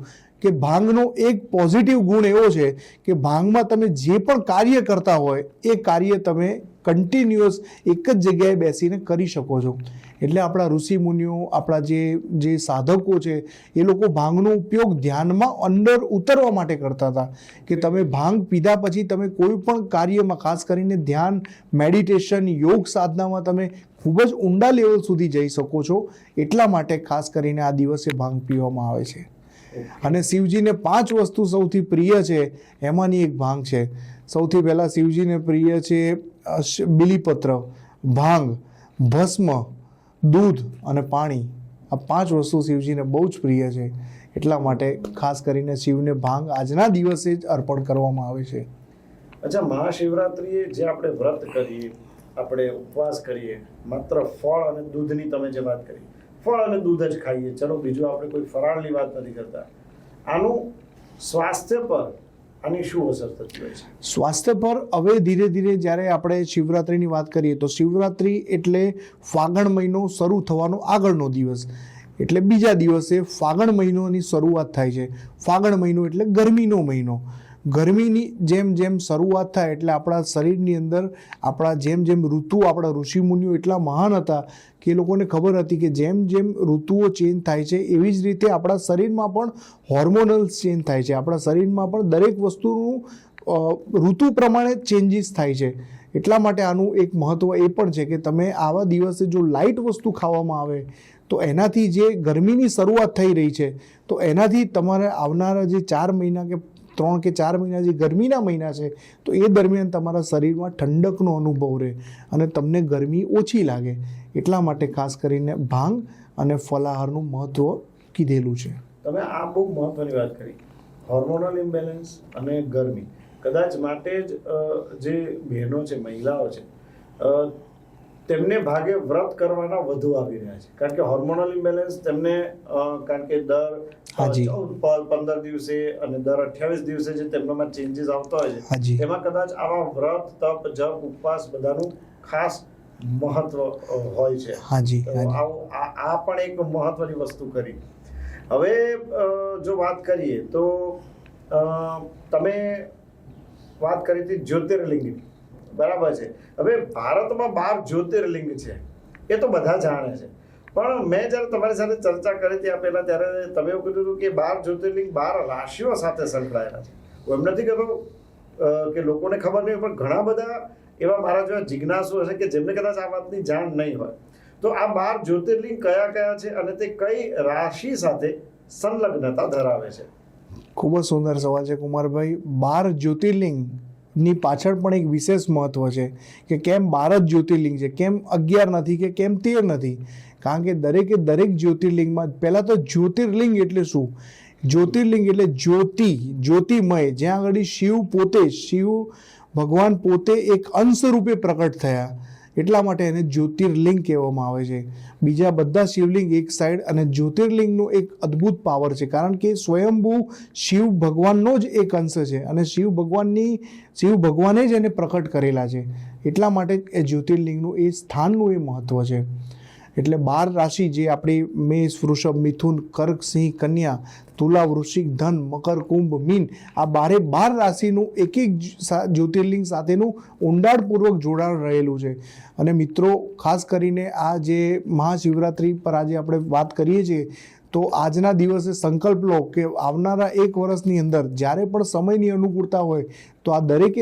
કે ભાંગનો એક પોઝિટિવ ગુણ એવો છે કે ભાંગમાં તમે જે પણ કાર્ય કરતા હોય એ કાર્ય તમે કન્ટિન્યુઅસ એક જ જગ્યાએ બેસીને કરી શકો છો. એટલે આપણા ઋષિ મુનિઓ, આપણા જે સાધકો છે એ લોકો ભાંગનો ઉપયોગ ધ્યાનમાં અંદર ઉતરવા માટે કરતા હતા કે તમે ભાંગ પીધા પછી તમે કોઈ પણ કાર્યમાં, ખાસ કરીને ધ્યાન, મેડિટેશન, યોગ સાધનામાં તમે ખૂબ જ ઊંડા લેવલ સુધી જઈ શકો છો. એટલા માટે ખાસ કરીને આ દિવસે ભાંગ પીવામાં આવે છે. અને શિવજીને 5 વસ્તુ સૌથી પ્રિય છે, એમાંની એક ભાંગ છે. સૌથી પહેલાં શિવજીને પ્રિય છે બીલીપત્ર, ભાંગ, ભસ્મ, દૂધ અને પાણી. આ 5 વસ્તુ શિવજીને બહુ જ પ્રિય છે. એટલા માટે ખાસ કરીને શિવને ભાંગ આજના દિવસે જ અર્પણ કરવામાં આવે છે. અચ્છા, મહાશિવરાત્રિએ જે આપણે વ્રત કરીએ, આપણે ઉપવાસ કરીએ, માત્ર ફળ અને દૂધની તમે જે વાત કરી, ફળ અને દૂધ જ ખાઈએ, ચલો બીજું આપણે કોઈ ફરાળની વાત નથી કરતા, આનું સ્વાસ્થ્ય પર આની શું અસર થતી હોય છે? સ્વાસ્થ્ય પર હવે ધીરે ધીરે જ્યારે આપણે શિવરાત્રિની વાત કરીએ તો શિવરાત્રિ એટલે ફાગણ મહિનો શરૂ થવાનો આગળનો દિવસ, એટલે બીજા દિવસે ફાગણ મહિનોની શરૂઆત થાય છે. ફાગણ મહિનો એટલે ગરમીનો મહિનો. ગરમીની જેમ જેમ શરૂઆત થાય એટલે આપણા શરીરની અંદર આપણા જેમ ઋતુ, આપણા ઋષિમુનિઓ એટલા મહાન હતા કે એ લોકોને ખબર હતી કે જેમ જેમ ઋતુઓ ચેન્જ થાય છે એવી જ રીતે આપણા શરીરમાં પણ હોર્મોનલ્સ ચેન્જ થાય છે. આપણા શરીરમાં પણ દરેક વસ્તુનું ઋતુ પ્રમાણે ચેન્જીસ થાય છે. એટલા માટે આનું એક મહત્ત્વ એ પણ છે કે તમે આવા દિવસે જો લાઇટ વસ્તુ ખાવામાં આવે તો એનાથી જે ગરમીની શરૂઆત થઈ રહી છે તો એનાથી તમારે આવનારા જે 4 મહિના કે 3 કે 4 મહિના જે ગરમીના મહિના છે તો એ દરમિયાન તમારા શરીરમાં ઠંડકનો અનુભવ રહે અને તમને ગરમી ઓછી લાગે. એટલા માટે ખાસ કરીને ભાંગ અને ફલાહારનું મહત્વ કીધેલું છે. તમે આ બહુ મહત્વની વાત કરી, હોર્મોનલ ઇમ્બેલેન્સ અને ગરમી. કદાચ માટે જ જે બહેનો છે, મહિલાઓ છે, તેમને ભાગે વ્રત કરવાના વધુ આવી રહ્યા છે. કારણ કે હોર્મોનલ ઇમ્બેલેન્સ તેમને, કારણ કે દર 15 દિવસે અને દર 28 દિવસે જે તેમનામાં ચેન્જીસ આવતા હોય છે, એમાં કદાચ આવા વ્રત, તપ, જપ, ઉપવાસ બધાનું ખાસ મહત્વ હોય છે. આ પણ એક મહત્વની વસ્તુ કરી. હવે જો વાત કરીએ તો તમે વાત કરી હતી જ્યોતિર્લિંગની, બરાબર છે. હવે ભારતમાં 12 જ્યોતિર્લિંગ છે, એ તો બધા જાણે છે. પણ મેં જ્યારે તમારી સાથે ચર્ચા કરી હતી આ પહેલા, ત્યારે તમે એવું કીધું હતું કે 12 જ્યોતિર્લિંગ 12 રાશિઓ સાથે સંકળાયેલા છે. હું એમ નથી કહેતો કે લોકોને ખબર નહીં, પણ ઘણા બધા એવા મારા જેવા જિજ્ઞાસુ હશે કે જેમને કદાચ આ વાતની જાણ નહીં હોય. તો આ 12 જ્યોતિર્લિંગ કયા કયા છે અને તે કઈ રાશિ સાથે સંલગ્નતા ધરાવે છે? ખૂબ જ સુંદર સવાલ છે કુમારભાઈ. 12 જ્યોતિર્લિંગ ની પાછળ પણ એક વિશેષ મહત્વ છે કે કેમ 12 જ જ્યોતિર્લિંગ છે, કેમ 11 નથી કે કેમ 13 નથી. કારણ કે દરેક જ્યોતિર્લિંગમાં પહેલાં તો જ્યોતિર્લિંગ એટલે શું? જ્યોતિર્લિંગ એટલે જ્યોતિમય, જ્યાં આગળ શિવ પોતે, શિવ ભગવાન પોતે એક અંશ રૂપે પ્રકટ થયા, એટલા માટે એને જ્યોતિર્લિંગ કહેવામાં આવે છે. બીજા બધા શિવલિંગ એક સાઈડ, અને જ્યોતિર્લિંગનો એક અદ્ભુત પાવર છે કારણ કે સ્વયંભૂ શિવ ભગવાનનો જ એક અંશ છે અને શિવ ભગવાને જ એને પ્રકટ કરેલા છે. એટલા માટે એ જ્યોતિર્લિંગનું એ સ્થાનનું એ મહત્વ છે. એટલે 12 રાશિ જે આપણી મેષ, વૃષભ, મિથુન, કર્ક, સિંહ, કન્યા, તુલા, વૃશ્ચિક, ધન, મકર, કુંભ, મીન, આ 12 રાશિનું એક જ્યોતિર્લિંગ સાથેનું ઊંડાણપૂર્વક જોડાણ રહેલું છે. અને મિત્રો, ખાસ કરીને આ જે મહાશિવરાત્રિ પર આજે આપણે વાત કરીએ છીએ તો આજના દિવસે સંકલ્પ લો કે આવનારા 1 વર્ષની અંદર જ્યારે પણ સમયની અનુકૂળતા હોય તો આ દરેક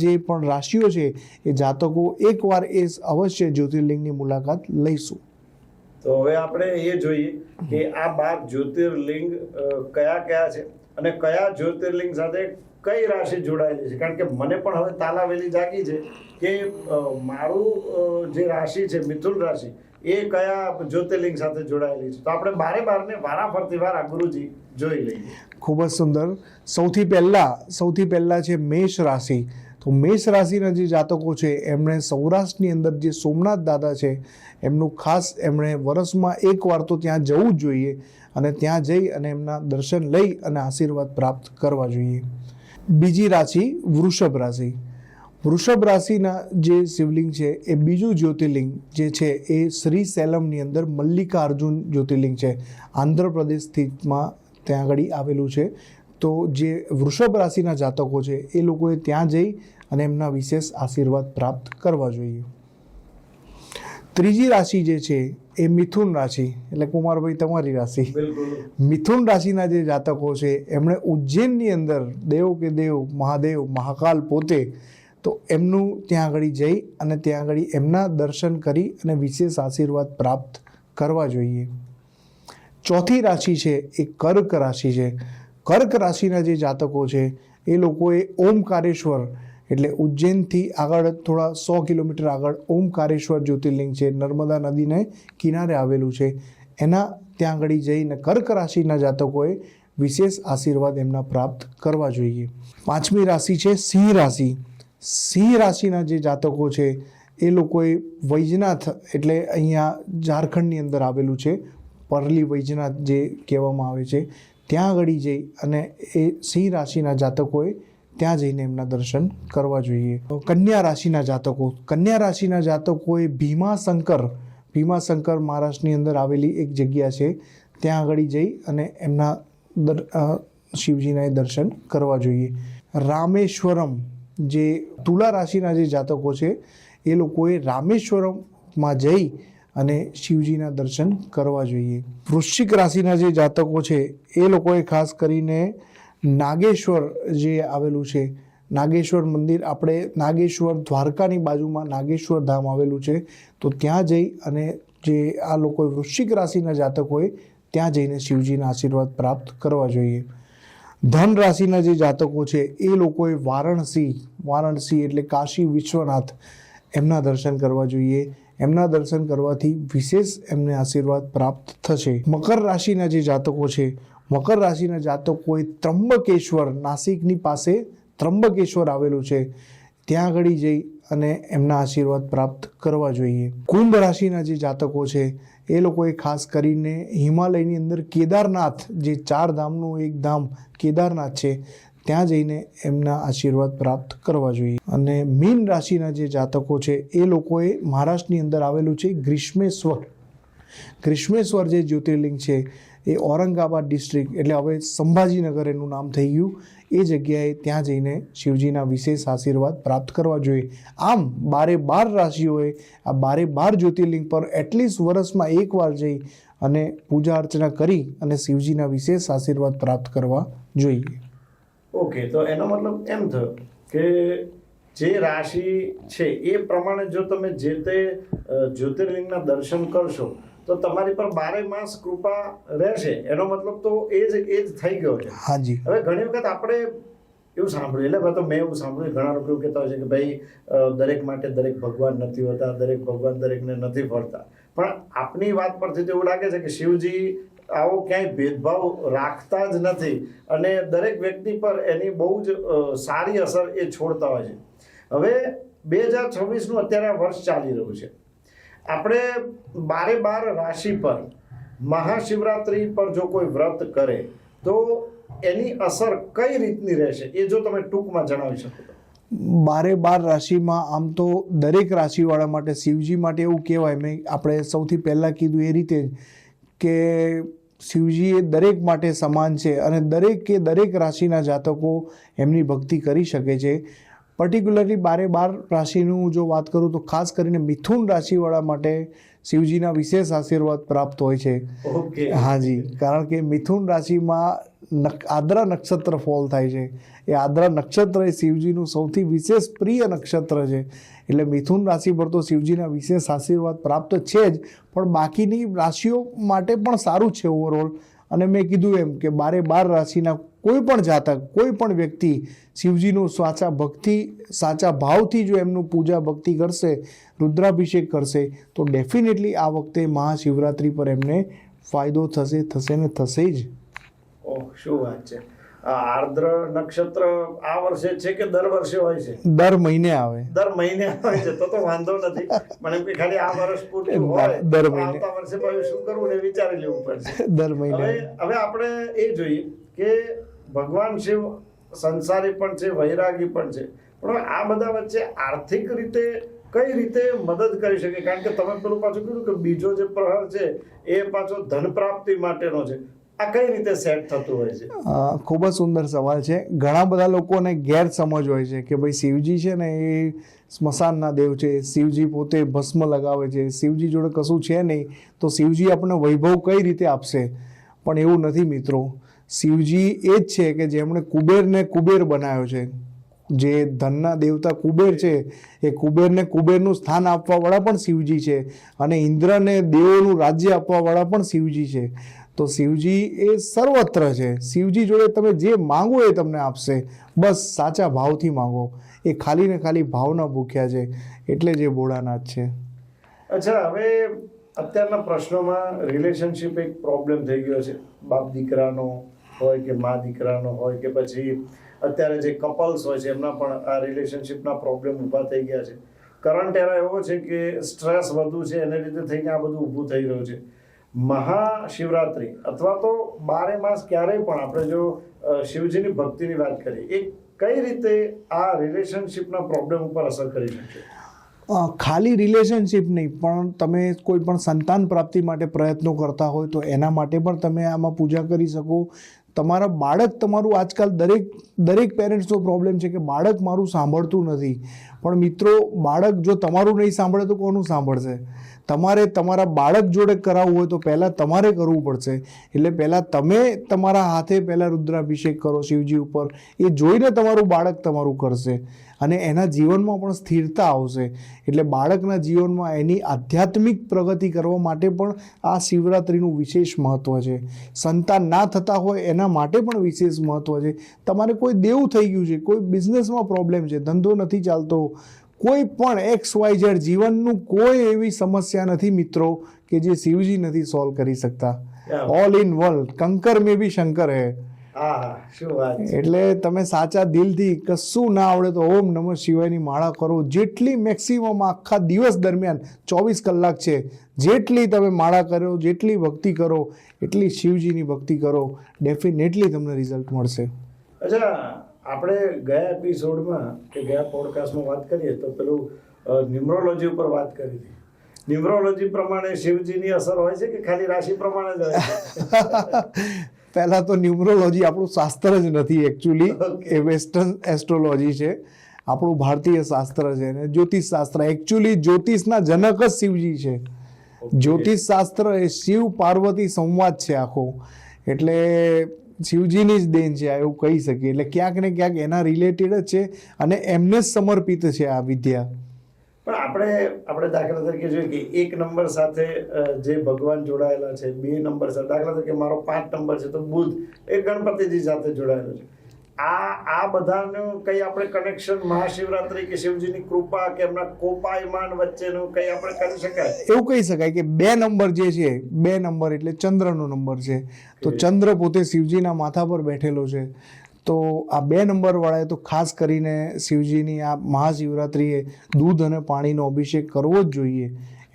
જે પણ રાશિઓ છે એ જાતકો એકવાર એ અવશ્ય જ્યોતિર્લિંગની મુલાકાત લઈશું. તો હવે આપણે એ જોઈએ કે આ 12 જ્યોતિર્લિંગ કયા કયા છે અને કયા જ્યોતિર્લિંગ સાથે કઈ રાશિ જોડાયેલી છે. કારણ કે મને પણ હવે તાલાવેલી જાગી છે કે મારું જે રાશિ છે મિથુન રાશિ એ કયા જ્યોતિર્લિંગ સાથે જોડાયેલી છે. તો આપણે 12 ને વારાફરતી વાર આ ગુરુજી જોઈ લઈએ. ખૂબ જ સુંદર. સૌથી પહેલા છે મેષ રાશિ. તો મેષ રાશિના જે જાતકો છે એમણે સૌરાષ્ટ્રની અંદર જે સોમનાથ દાદા છે એમનું ખાસ એમણે વર્ષમાં 1 વાર તો ત્યાં જવું જ જોઈએ અને ત્યાં જઈ અને એમના દર્શન લઈ અને આશીર્વાદ પ્રાપ્ત કરવા જોઈએ. બીજી રાશિ વૃષભ રાશિ. વૃષભ રાશિના જે શિવલિંગ છે એ બીજું જ્યોતિર્લિંગ જે છે એ શ્રી સેલમની અંદર મલ્લિકાર્જુન જ્યોતિર્લિંગ છે, આંધ્રપ્રદેશ સ્થિતમાં ત્યાં આગળ આવેલું છે. તો જે વૃષભ રાશિના જાતકો છે એ લોકોએ ત્યાં જઈ અને એમના વિશેષ આશીર્વાદ પ્રાપ્ત કરવા જોઈએ. ત્રીજી રાશિ જે છે એ મિથુન રાશિ, એટલે કુમારભાઈ તમારી રાશિ. મિથુન રાશિના જે જાતકો છે એમણે ઉજ્જૈનની અંદર દેવ કે દેવ મહાદેવ મહાકાલ પોતે, તો એમનું ત્યાં આગળ જઈ અને ત્યાં આગળ એમના દર્શન કરી અને વિશેષ આશીર્વાદ પ્રાપ્ત કરવા જોઈએ. ચોથી રાશિ છે એ કર્ક રાશિ છે. કર્ક રાશિના જે જાતકો છે એ લોકોએ ઓમકારેશ્વર, એટલે ઉજ્જૈનથી આગળ થોડા 100 કિલોમીટર આગળ ઓમકારેશ્વર જ્યોતિર્લિંગ છે, નર્મદા નદીને કિનારે આવેલું છે, એના ત્યાં આગળ જઈને કર્ક રાશિના જાતકોએ વિશેષ આશીર્વાદ એમના પ્રાપ્ત કરવા જોઈએ. પાંચમી રાશિ છે સિંહ રાશિ. સિંહ રાશિના જે જાતકો છે એ લોકોએ વૈજનાથ, એટલે અહીંયા ઝારખંડની અંદર આવેલું છે પરલી વૈજનાથ જે કહેવામાં આવે છે, ત્યાં આગળ જઈ અને એ સિંહ રાશિના જાતકોએ ત્યાં જઈને એમના દર્શન કરવા જોઈએ. કન્યા રાશિના જાતકોએ ભીમાશંકર મહારાષ્ટ્રની અંદર આવેલી એક જગ્યા છે, ત્યાં આગળ જઈ અને એમના શિવજીના દર્શન કરવા જોઈએ. રામેશ્વરમ, જે તુલા રાશિના જે જાતકો છે એ લોકોએ રામેશ્વરમમાં જઈ અને શિવજીના દર્શન કરવા જોઈએ. વૃશ્ચિક રાશિના જે જાતકો છે એ લોકોએ ખાસ કરીને નાગેશ્વર જે આવેલું છે, નાગેશ્વર મંદિર, આપણે નાગેશ્વર દ્વારકાની બાજુમાં નાગેશ્વર ધામ આવેલું છે, તો ત્યાં જઈ અને જે આ લોકોએ વૃશ્ચિક રાશિના જાતકોએ ત્યાં જઈને શિવજીના આશીર્વાદ પ્રાપ્ત કરવા જોઈએ. ધન રાશિના જે જાતકો છે એ લોકોએ વારાણસી એટલે કાશી વિશ્વનાથ, એમના દર્શન કરવા જોઈએ. એમના દર્શન કરવાથી વિશેષ એમને આશીર્વાદ પ્રાપ્ત થશે. મકર રાશિના જે જાતકો છે, મકર રાશિના જાતકોએ ત્રંબકેશ્વર, નાસિકની પાસે ત્રંબકેશ્વર આવેલું છે, ત્યાં આગળ જઈ અને એમના આશીર્વાદ પ્રાપ્ત કરવા જોઈએ. કુંભ રાશિના જે જાતકો છે એ લોકોએ ખાસ કરીને હિમાલયની અંદર કેદારનાથ, જે 4 ધામનું એક ધામ કેદારનાથ છે, ત્યાં જઈને એમના આશીર્વાદ પ્રાપ્ત કરવા જોઈએ. અને મીન રાશિના જે જાતકો છે એ લોકોએ મહારાષ્ટ્રની અંદર આવેલું છે ગ્રીષ્મેશ્વર જે જ્યોતિર્લિંગ છે એ ઔરંગાબાદ ડિસ્ટ્રિક્ટ, એટલે હવે સંભાજીનગર એનું નામ થઈ ગયું, એ જગ્યાએ ત્યાં જઈને શિવજીના વિશેષ આશીર્વાદ પ્રાપ્ત કરવા જોઈએ. આમ 12 રાશિઓએ આ 12 જ્યોતિર્લિંગ પર એટલીસ્ટ વર્ષમાં 1 વાર જઈ અને પૂજા અર્ચના કરી અને શિવજીના વિશેષ આશીર્વાદ પ્રાપ્ત કરવા જોઈએ. ઓકે, તો એનો મતલબ એમ થયો કે જે રાશિ છે એ પ્રમાણે જો તમે જે તે જ્યોતિર્લિંગના દર્શન કરશો તો તમારી પર 12 માસ કૃપા રહેશે. એનો મતલબ તો એ જ થઈ ગયો છે. હાજી. હવે ઘણી વખત આપણે એવું સાંભળ્યું, એટલે તો મેં એવું સાંભળ્યું, ઘણા લોકો એવું કહેતા હોય છે કે ભાઈ દરેક માટે દરેક ભગવાન નથી હોતા, દરેક ભગવાન દરેકને નથી ફરતા. પણ આપની વાત પરથી તો એવું લાગે છે કે શિવજી આવો ક્યાંય ભેદભાવ રાખતા જ નથી અને દરેક વ્યક્તિ પર એની બહુ જ સારી અસર એ છોડતા હોય છે. હવે 2026નું અત્યારે આ વર્ષ ચાલી રહ્યું છે. આપણે 12 રાશિ પર મહાશિવરાત્રિ પર જો કોઈ વ્રત કરે તો એની અસર કઈ રીતની રહેશે એ જો તમે ટૂંકમાં જણાવી શકો તો. 12 રાશિમાં આમ તો દરેક રાશિવાળા માટે, શિવજી માટે એવું કહેવાય, મેં આપણે સૌથી પહેલાં કીધું એ રીતે કે શિવજી એ દરેક માટે સમાન છે અને દરેક રાશિના જાતકો એમની ભક્તિ કરી શકે છે. પર્ટિક્યુલરલી 12 રાશિનું જો વાત કરું તો ખાસ કરીને મિથુન રાશિવાળા માટે શિવજીના વિશેષ આશીર્વાદ પ્રાપ્ત હોય છે. ઓકે. હાજી, કારણ કે મિથુન રાશિમાં આદ્રા નક્ષત્ર ફોલ થાય છે. એ આદ્રા નક્ષત્ર એ શિવજીનું સૌથી વિશેષ પ્રિય નક્ષત્ર છે. એટલે મિથુન રાશિ પર તો શિવજીના વિશેષ આશીર્વાદ પ્રાપ્ત છે જ, પણ બાકીની રાશિઓ માટે પણ સારું છે ઓવરઓલ. અને મેં કીધું એમ કે 12 રાશિના કોઈ પણ જાતક, કોઈ પણ વ્યક્તિ શિવજીનું સાચા ભક્તિ, સાચા ભાવથી જો એમનું પૂજા ભક્તિ કરશે, રુદ્રાભિષેક કરશે, તો ડેફિનેટલી આ વખતે મહાશિવરાત્રિ પર એમને ફાયદો થશે ને થશે જ. ઓહ, શું વાત છે. આ આર્દ્ર નક્ષત્ર આ વર્ષે છે કે દર વર્ષે હોય છે? દર મહિને આવે. દર મહિને આવે છે, તો વાંધો નથી. મને એમ કે ખાલી આ વર્ષ પૂરતું હોય, દર મહિને. આવતા વર્ષે પછી શું કરવું ને વિચારી લેવું પડશે. દર મહિને. હવે આપણે એ જોઈએ કે ભગવાન શિવ સંસારી પણ છે, વૈરાગી પણ છે, પણ આ બધા વચ્ચે આર્થિક રીતે કઈ રીતે મદદ કરી શકે? કારણ કે તમે પેલું પાછું કીધું કે બીજો જે પ્રહર છે એ પાછો ધન પ્રાપ્તિ માટેનો છે. આ કઈ રીતે સેટ થતું હોય છે? ખૂબ જ સુંદર સવાલ છે. ઘણા બધા લોકોને ગેરસમજ હોય છે કે ભાઈ શિવજી છે ને એ સ્મશાનના દેવ છે, શિવજી પોતે ભસ્મ લગાવે છે, શિવજી જોડે કશું છે નહીં, તો શિવજી આપણને વૈભવ કઈ રીતે આપશે? પણ એવું નથી મિત્રો. શિવજી એ જ છે કે જેમણે કુબેરને કુબેર બનાવ્યો છે. જે ધનના દેવતા કુબેર છે, એ કુબેરને કુબેરનું સ્થાન આપવા વાળા પણ શિવજી છે, અને ઇન્દ્રને દેવોનું રાજ્ય આપવા વાળા પણ શિવજી છે. તો શિવજી એ સર્વત્ર છે. શિવજી જોડે તમે જે માંગો એ તમને આપશે, બસ સાચા ભાવથી માંગો. એ ખાલી ને ખાલી ભાવના ભૂખ્યા છે, એટલે જે ભોળાનાથ છે. અચ્છા, હવે અત્યારના પ્રશ્નોમાં રિલેશનશિપ એક પ્રોબ્લેમ થઈ ગયો છે. બાપ દીકરાનો હોય કે મા દીકરાનો હોય કે પછી અત્યારે જે કપલ્સ હોય છે એમના પણ આ રિલેશનશિપના પ્રોબ્લેમ ઊભા થઈ ગયા છે. કરંટ એરા એવો છે કે સ્ટ્રેસ વધુ છે, એને લીધે થઈને આ બધું ઊભું થઈ રહ્યું છે. મહાશિવરાત્રિ અથવા તો 12 માસ ક્યારેય પણ આપણે જો શિવજીની ભક્તિની વાત કરીએ, એ કઈ રીતે આ રિલેશનશિપના પ્રોબ્લેમ ઉપર અસર કરી શકે? ખાલી રિલેશનશિપ નહીં, પણ તમે કોઈ પણ સંતાન પ્રાપ્તિ માટે પ્રયત્નો કરતા હોય તો એના માટે પણ તમે આમાં પૂજા કરી શકો. તમારા બાળક તમારું, આજકાલ દરેક પેરેન્ટ્સનો પ્રોબ્લેમ છે કે બાળક મારું સાંભળતું નથી. પણ મિત્રો, બાળક જો તમારું નહીં સાંભળે તો કોનું સાંભળશે? તમારે તમારા બાળક જોડે કરાવવું હોય તો પહેલાં તમારે કરવું પડશે. એટલે પહેલાં તમે તમારા હાથે પહેલાં રુદ્રાભિષેક કરો શિવજી ઉપર. એ જોઈને તમારું બાળક તમારું કરશે, અને એના જીવનમાં પણ સ્થિરતા આવશે. એટલે બાળકના જીવનમાં એની આધ્યાત્મિક પ્રગતિ કરવા માટે પણ આ શિવરાત્રિનું વિશેષ મહત્ત્વ છે. સંતાન ના થતા હોય એના માટે પણ વિશેષ મહત્ત્વ છે. તમારે કોઈ દેવું થઈ ગયું છે, કોઈ બિઝનેસમાં પ્રોબ્લેમ છે, ધંધો નથી ચાલતો, કોઈ પણ XYZ જીવનનું કોઈ એવી સમસ્યા નથી મિત્રો કે જે શિવજી નથી સોલ્વ કરી શકતા. ઓલ ઇન વન, કંકર મે બી શંકર હે. એટલે તમે સાચા દિલથી, કશું ના આવડે તો ઓમ નમઃ શિવાયની માળા કરો. જેટલી મેક્સિમમ આખા દિવસ દરમિયાન 24 કલાક છે, જેટલી તમે માળા કરો, જેટલી ભક્તિ કરો, એટલી શિવજીની ભક્તિ કરો, ડેફિનેટલી તમને રિઝલ્ટ મળશે. અચ્છા, આપણે ગયા એપિસોડમાં કે ગયા પોડકાસ્ટમાં વાત કરીએ તો પેલું ન્યુમરોલોજી ઉપર વાત કરી હતી. ન્યુમરોલોજી પ્રમાણે શિવજીની અસર હોય છે કે ખાલી રાશિ પ્રમાણે જ હોય છે? પહેલા તો ન્યુમરોલોજી આપણું શાસ્ત્ર જ નથી એકચ્યુઅલી. એ વેસ્ટર્ન એસ્ટ્રોલોજી છે, આપણું ભારતીય શાસ્ત્ર છે. અને જ્યોતિષ શાસ્ત્ર, એકચ્યુઅલી જ્યોતિષના જનક જ શિવજી છે. જ્યોતિષ શાસ્ત્ર એ શિવ પાર્વતી સંવાદ છે આખો. એટલે શિવજીની જ દેન છે એવું કહી શકીએ. એટલે ક્યાંક ને ક્યાંક એના રિલેટેડ જ છે, અને એમને જ સમર્પિત છે આ વિદ્યા. પણ આપણે દાખલા તરીકે જોઈએ કે 1 નંબર સાથે જે ભગવાન જોડાયેલા છે, 2 નંબર સાથે, દાખલા તરીકે મારો 5 નંબર છે તો બુધ એ ગણપતિજી સાથે જોડાયેલો છે. આ બધાનું કઈ આપણે કનેક્શન મહાશિવરાત્રિ કે શિવજીની કૃપા કે એમના કોપાયમાન વચ્ચેનું કઈ આપણે કરી શકાય? એવું કહી શકાય કે 2 નંબર જે છે, 2 નંબર એટલે ચંદ્રનો નંબર છે. તો ચંદ્ર પોતે શિવજીના માથા પર બેઠેલો છે. તો આ 2 નંબર વાળાએ તો ખાસ કરીને શિવજીની આ મહાશિવરાત્રિએ દૂધ અને પાણીનો અભિષેક કરવો જ જોઈએ.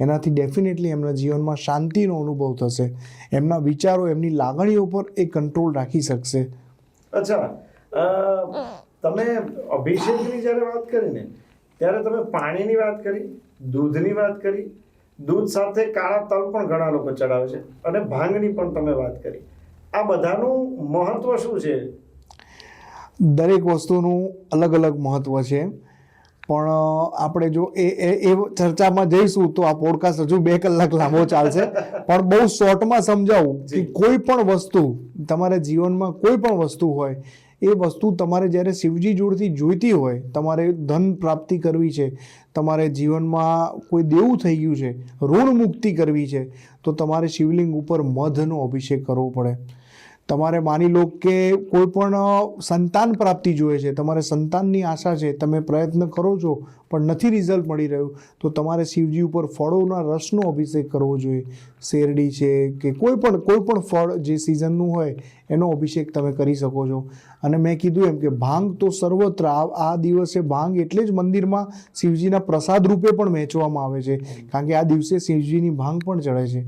એનાથી ડેફિનેટલી એમના જીવનમાં શાંતિનો અનુભવ થશે. એમના વિચારો, એમની લાગણીઓ પર એ કંટ્રોલ રાખી શકશે. અચ્છા, તમે અભિષેકની જ્યારે વાત કરી ને ત્યારે તમે પાણીની વાત કરી, દૂધની વાત કરી, દૂધ સાથે કાળા તલ પણ ઘણા લોકો ચડાવે છે, અને ભાંગની પણ તમે વાત કરી. આ બધાનું મહત્વ શું છે? દરેક વસ્તુનું અલગ અલગ મહત્વ છે, પણ આપણે જો એ ચર્ચામાં જઈશું તો આ પોડકાસ્ટ હજુ 2 કલાક લાંબો ચાલશે. પણ બહુ શોર્ટમાં સમજાવું કે કોઈ પણ વસ્તુ તમારા જીવનમાં કોઈ પણ વસ્તુ હોય એ વસ્તુ તમારે જ્યારે શિવજી જોડથી જોઈતી હોય, તમારે ધન પ્રાપ્તિ કરવી છે, તમારે જીવનમાં કોઈ દેવું થઈ ગયું છે, ઋણ મુક્તિ કરવી છે, તો તમારે શિવલિંગ ઉપર મધનો અભિષેક કરવો પડે. તમારે માની લો કે કોઈ પણ સંતાન પ્રાપ્તિ જોઈએ છે, તમારે સંતાનની આશા છે, તમે પ્રયત્ન કરો છો પણ નથી રિઝલ્ટ મળી રહ્યું, તો તમારે શિવજી ઉપર ફળોના રસનો અભિષેક કરવો જોઈએ. શેરડી છે કે કોઈ પણ ફળ જે સિઝનનું હોય એનો અભિષેક તમે કરી શકો છો. અને મેં કીધું એમ કે ભાંગ તો સર્વત્ર આ દિવસે ભાંગ એટલે જ મંદિરમાં શિવજીના પ્રસાદ રૂપે પણ વહેંચવામાં આવે છે, કારણ કે આ દિવસે શિવજીની ભાંગ પણ ચડે છે.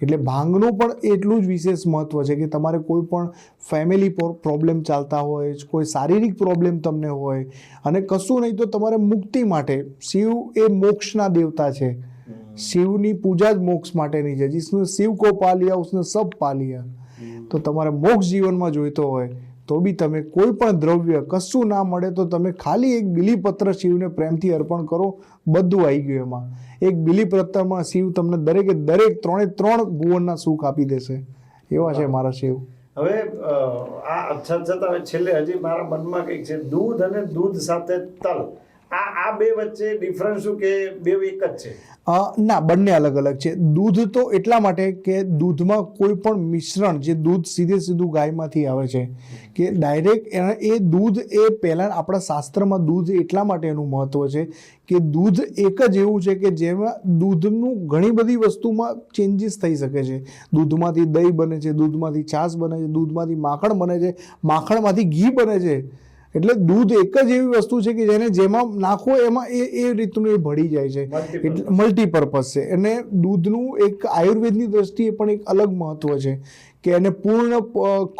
એટલે ભાંગનું પણ એટલું જ વિશેષ મહત્વ છે કે તમારે કોઈ પણ ફેમિલી પ્રોબ્લેમ ચાલતા હોય, કોઈ શારીરિક પ્રોબ્લેમ તમને હોય, અને કશું નહીં તો તમારે મુક્તિ માટે, શિવ એ મોક્ષના દેવતા છે, શિવની પૂજા જ મોક્ષ માટેની છે. જીસને શિવ કો પા લિયા ઉસને સબ પા લિયા. તો તમારે મોક્ષ જીવનમાં જોઈતો હોય તો બી તમે કોઈ પણ દ્રવ્ય કશું ના મળે તો તમે ખાલી એક બીલીપત્ર શિવને પ્રેમથી અર્પણ કરો, બધું આવી ગયું એમાં. એક બીલીપત્રમાં શિવ તમને દરેકે દરેક 3 ભુવનના સુખ આપી દેશે. એવા છે મારા શિવ. હવે આ છતાં છેલ્લે હજી મારા મનમાં કંઈક છે, દૂધ અને દૂધ સાથે તલ, આ બે વચ્ચે ડિફરન્સ શું કે બે એક જ છે? ના, બંને અલગ અલગ છે. દૂધ તો એટલા માટે કે દૂધમાં કોઈ પણ મિશ્રણ, જે દૂધ સીધું ગાયમાંથી આવે છે કે ડાયરેક્ટ એ દૂધ એ પહેલાં આપણા શાસ્ત્રમાં દૂધ એટલા માટે એનું મહત્વ છે કે દૂધ એક જ એવું છે કે જેમાં દૂધનું ઘણી બધી વસ્તુમાં ચેન્જીસ થઈ શકે છે. દૂધમાંથી દહીં બને છે, દૂધમાંથી છાશ બને છે, દૂધમાંથી માખણ બને છે, માખણમાંથી ઘી બને છે. એટલે દૂધ એક જ એવી વસ્તુ છે કે જેને જેમાં નાખો એમાં એ રીતનું એ ભળી જાય છે. એટલે મલ્ટીપર્પઝ છે. અને દૂધનું એક આયુર્વેદની દ્રષ્ટિએ પણ એક અલગ મહત્વ છે કે એને પૂર્ણ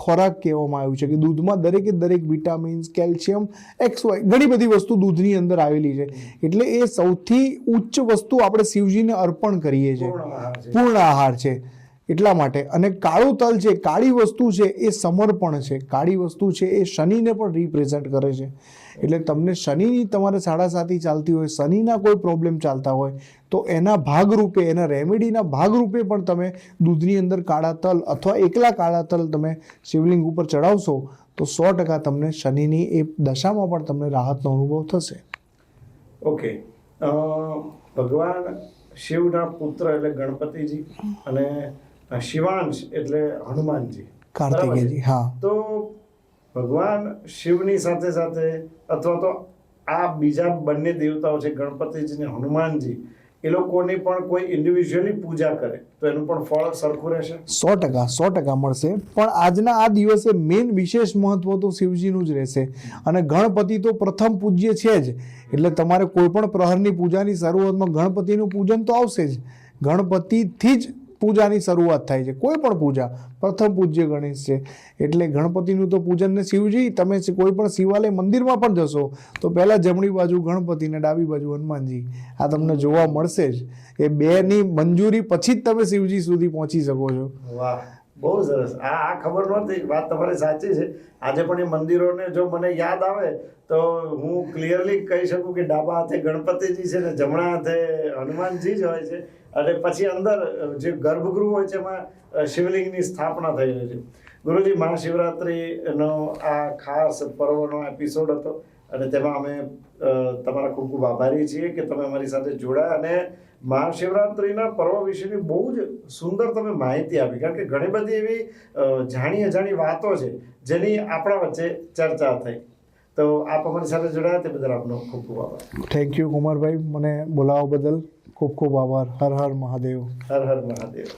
ખોરાક કહેવામાં આવ્યું છે કે દૂધમાં દરેકે દરેક વિટામિન્સ, કેલ્શિયમ, XY ઘણી બધી વસ્તુ દૂધની અંદર આવેલી છે. એટલે એ સૌથી ઉચ્ચ વસ્તુ આપણે શિવજીને અર્પણ કરીએ છીએ, પૂર્ણ આહાર છે. એટલા માટે. અને કાળું તલ છે, કાળી વસ્તુ છે, એ સમર્પણ છે. કાળી વસ્તુ છે એ શનિને પણ રિપ્રેઝન્ટ કરે છે. એટલે તમને શનિની તમારે 7.5 ચાલતી હોય, શનિના કોઈ પ્રોબ્લેમ ચાલતા હોય, તો એના ભાગરૂપે, એના રેમેડીના ભાગરૂપે પણ તમે દૂધની અંદર કાળા તલ અથવા એકલા કાળા તલ તમે શિવલિંગ ઉપર ચડાવશો તો 100% તમને શનિની એ દશામાં પણ તમને રાહતનો અનુભવ થશે. ઓકે. ભગવાન શિવના પુત્ર એટલે ગણપતિજી અને શિવાંશ એટલે હનુમાનજી, કાર્તિકેયજી. હા. તો ભગવાન શિવની સાથે સાથે અથવા તો આ બીજા બંને દેવતાઓ છે ગણપતિજી અને હનુમાનજી, એ લોકોની પણ કોઈ ઇન્ડિવિજ્યુઅલી પૂજા કરે તો એનું પણ ફળ સરખું રહેશે? 100% મળશે. પણ આજના આ દિવસે મેઇન વિશેષ મહત્વ તો શિવજીનું જ રહેશે. અને ગણપતિ તો પ્રથમ પૂજ્ય છે જ. એટલે તમારે કોઈ પણ પ્રહરની પૂજાની શરૂઆતમાં ગણપતિનું પૂજન તો આવશે જ. ગણપતિથી જ પૂજાની શરૂઆત થાય છે. કોઈ પણ પૂજા પ્રથમ પૂજ્ય ગણેશ છે. એટલે ગણપતિનું તો પૂજન ને શિવજી, તમે કોઈ પણ શિવાલય મંદિરમાં પણ જશો તો પહેલા જમણી બાજુ ગણપતિ ને ડાબી બાજુ હનુમાનજી, આ તમને જોવા મળશે જ. એ બેની મંજૂરી પછી જ તમે શિવજી સુધી પહોંચી શકો છો. વાહ, બહુ સરસ. આ ખબર નહોતી, વાત તમારી સાચી છે. આજે પણ એ મંદિરોને જો મને યાદ આવે તો હું ક્લિયરલી કહી શકું કે ડાબા હાથે ગણપતિજી છે ને જમણા હાથે હનુમાનજી જ હોય છે. અને પછી અંદર જે ગર્ભગૃહ હોય છે એમાં શિવલિંગની સ્થાપના થઈ રહી છે. ગુરુજી, મહાશિવરાત્રિનો આ ખાસ પર્વનો એપિસોડ હતો અને તેમાં અમે તમારા ખૂબ ખૂબ આભારી છીએ કે તમે અમારી સાથે જોડાયા અને મહાશિવરાત્રિના પર્વ વિશેની બહુ જ સુંદર તમે માહિતી આપી. કારણ કે ઘણી બધી એવી જાણી અજાણી વાતો છે જેની આપણા વચ્ચે ચર્ચા થઈ. તો આપ અમારી સાથે જોડાયા તે બદલ આપનો ખૂબ ખૂબ આભાર. થેન્ક યુ કુમારભાઈ, મને બોલાવવા બદલ ખૂબ ખૂબ આભાર. હર હર મહાદેવ. હર હર મહાદેવ.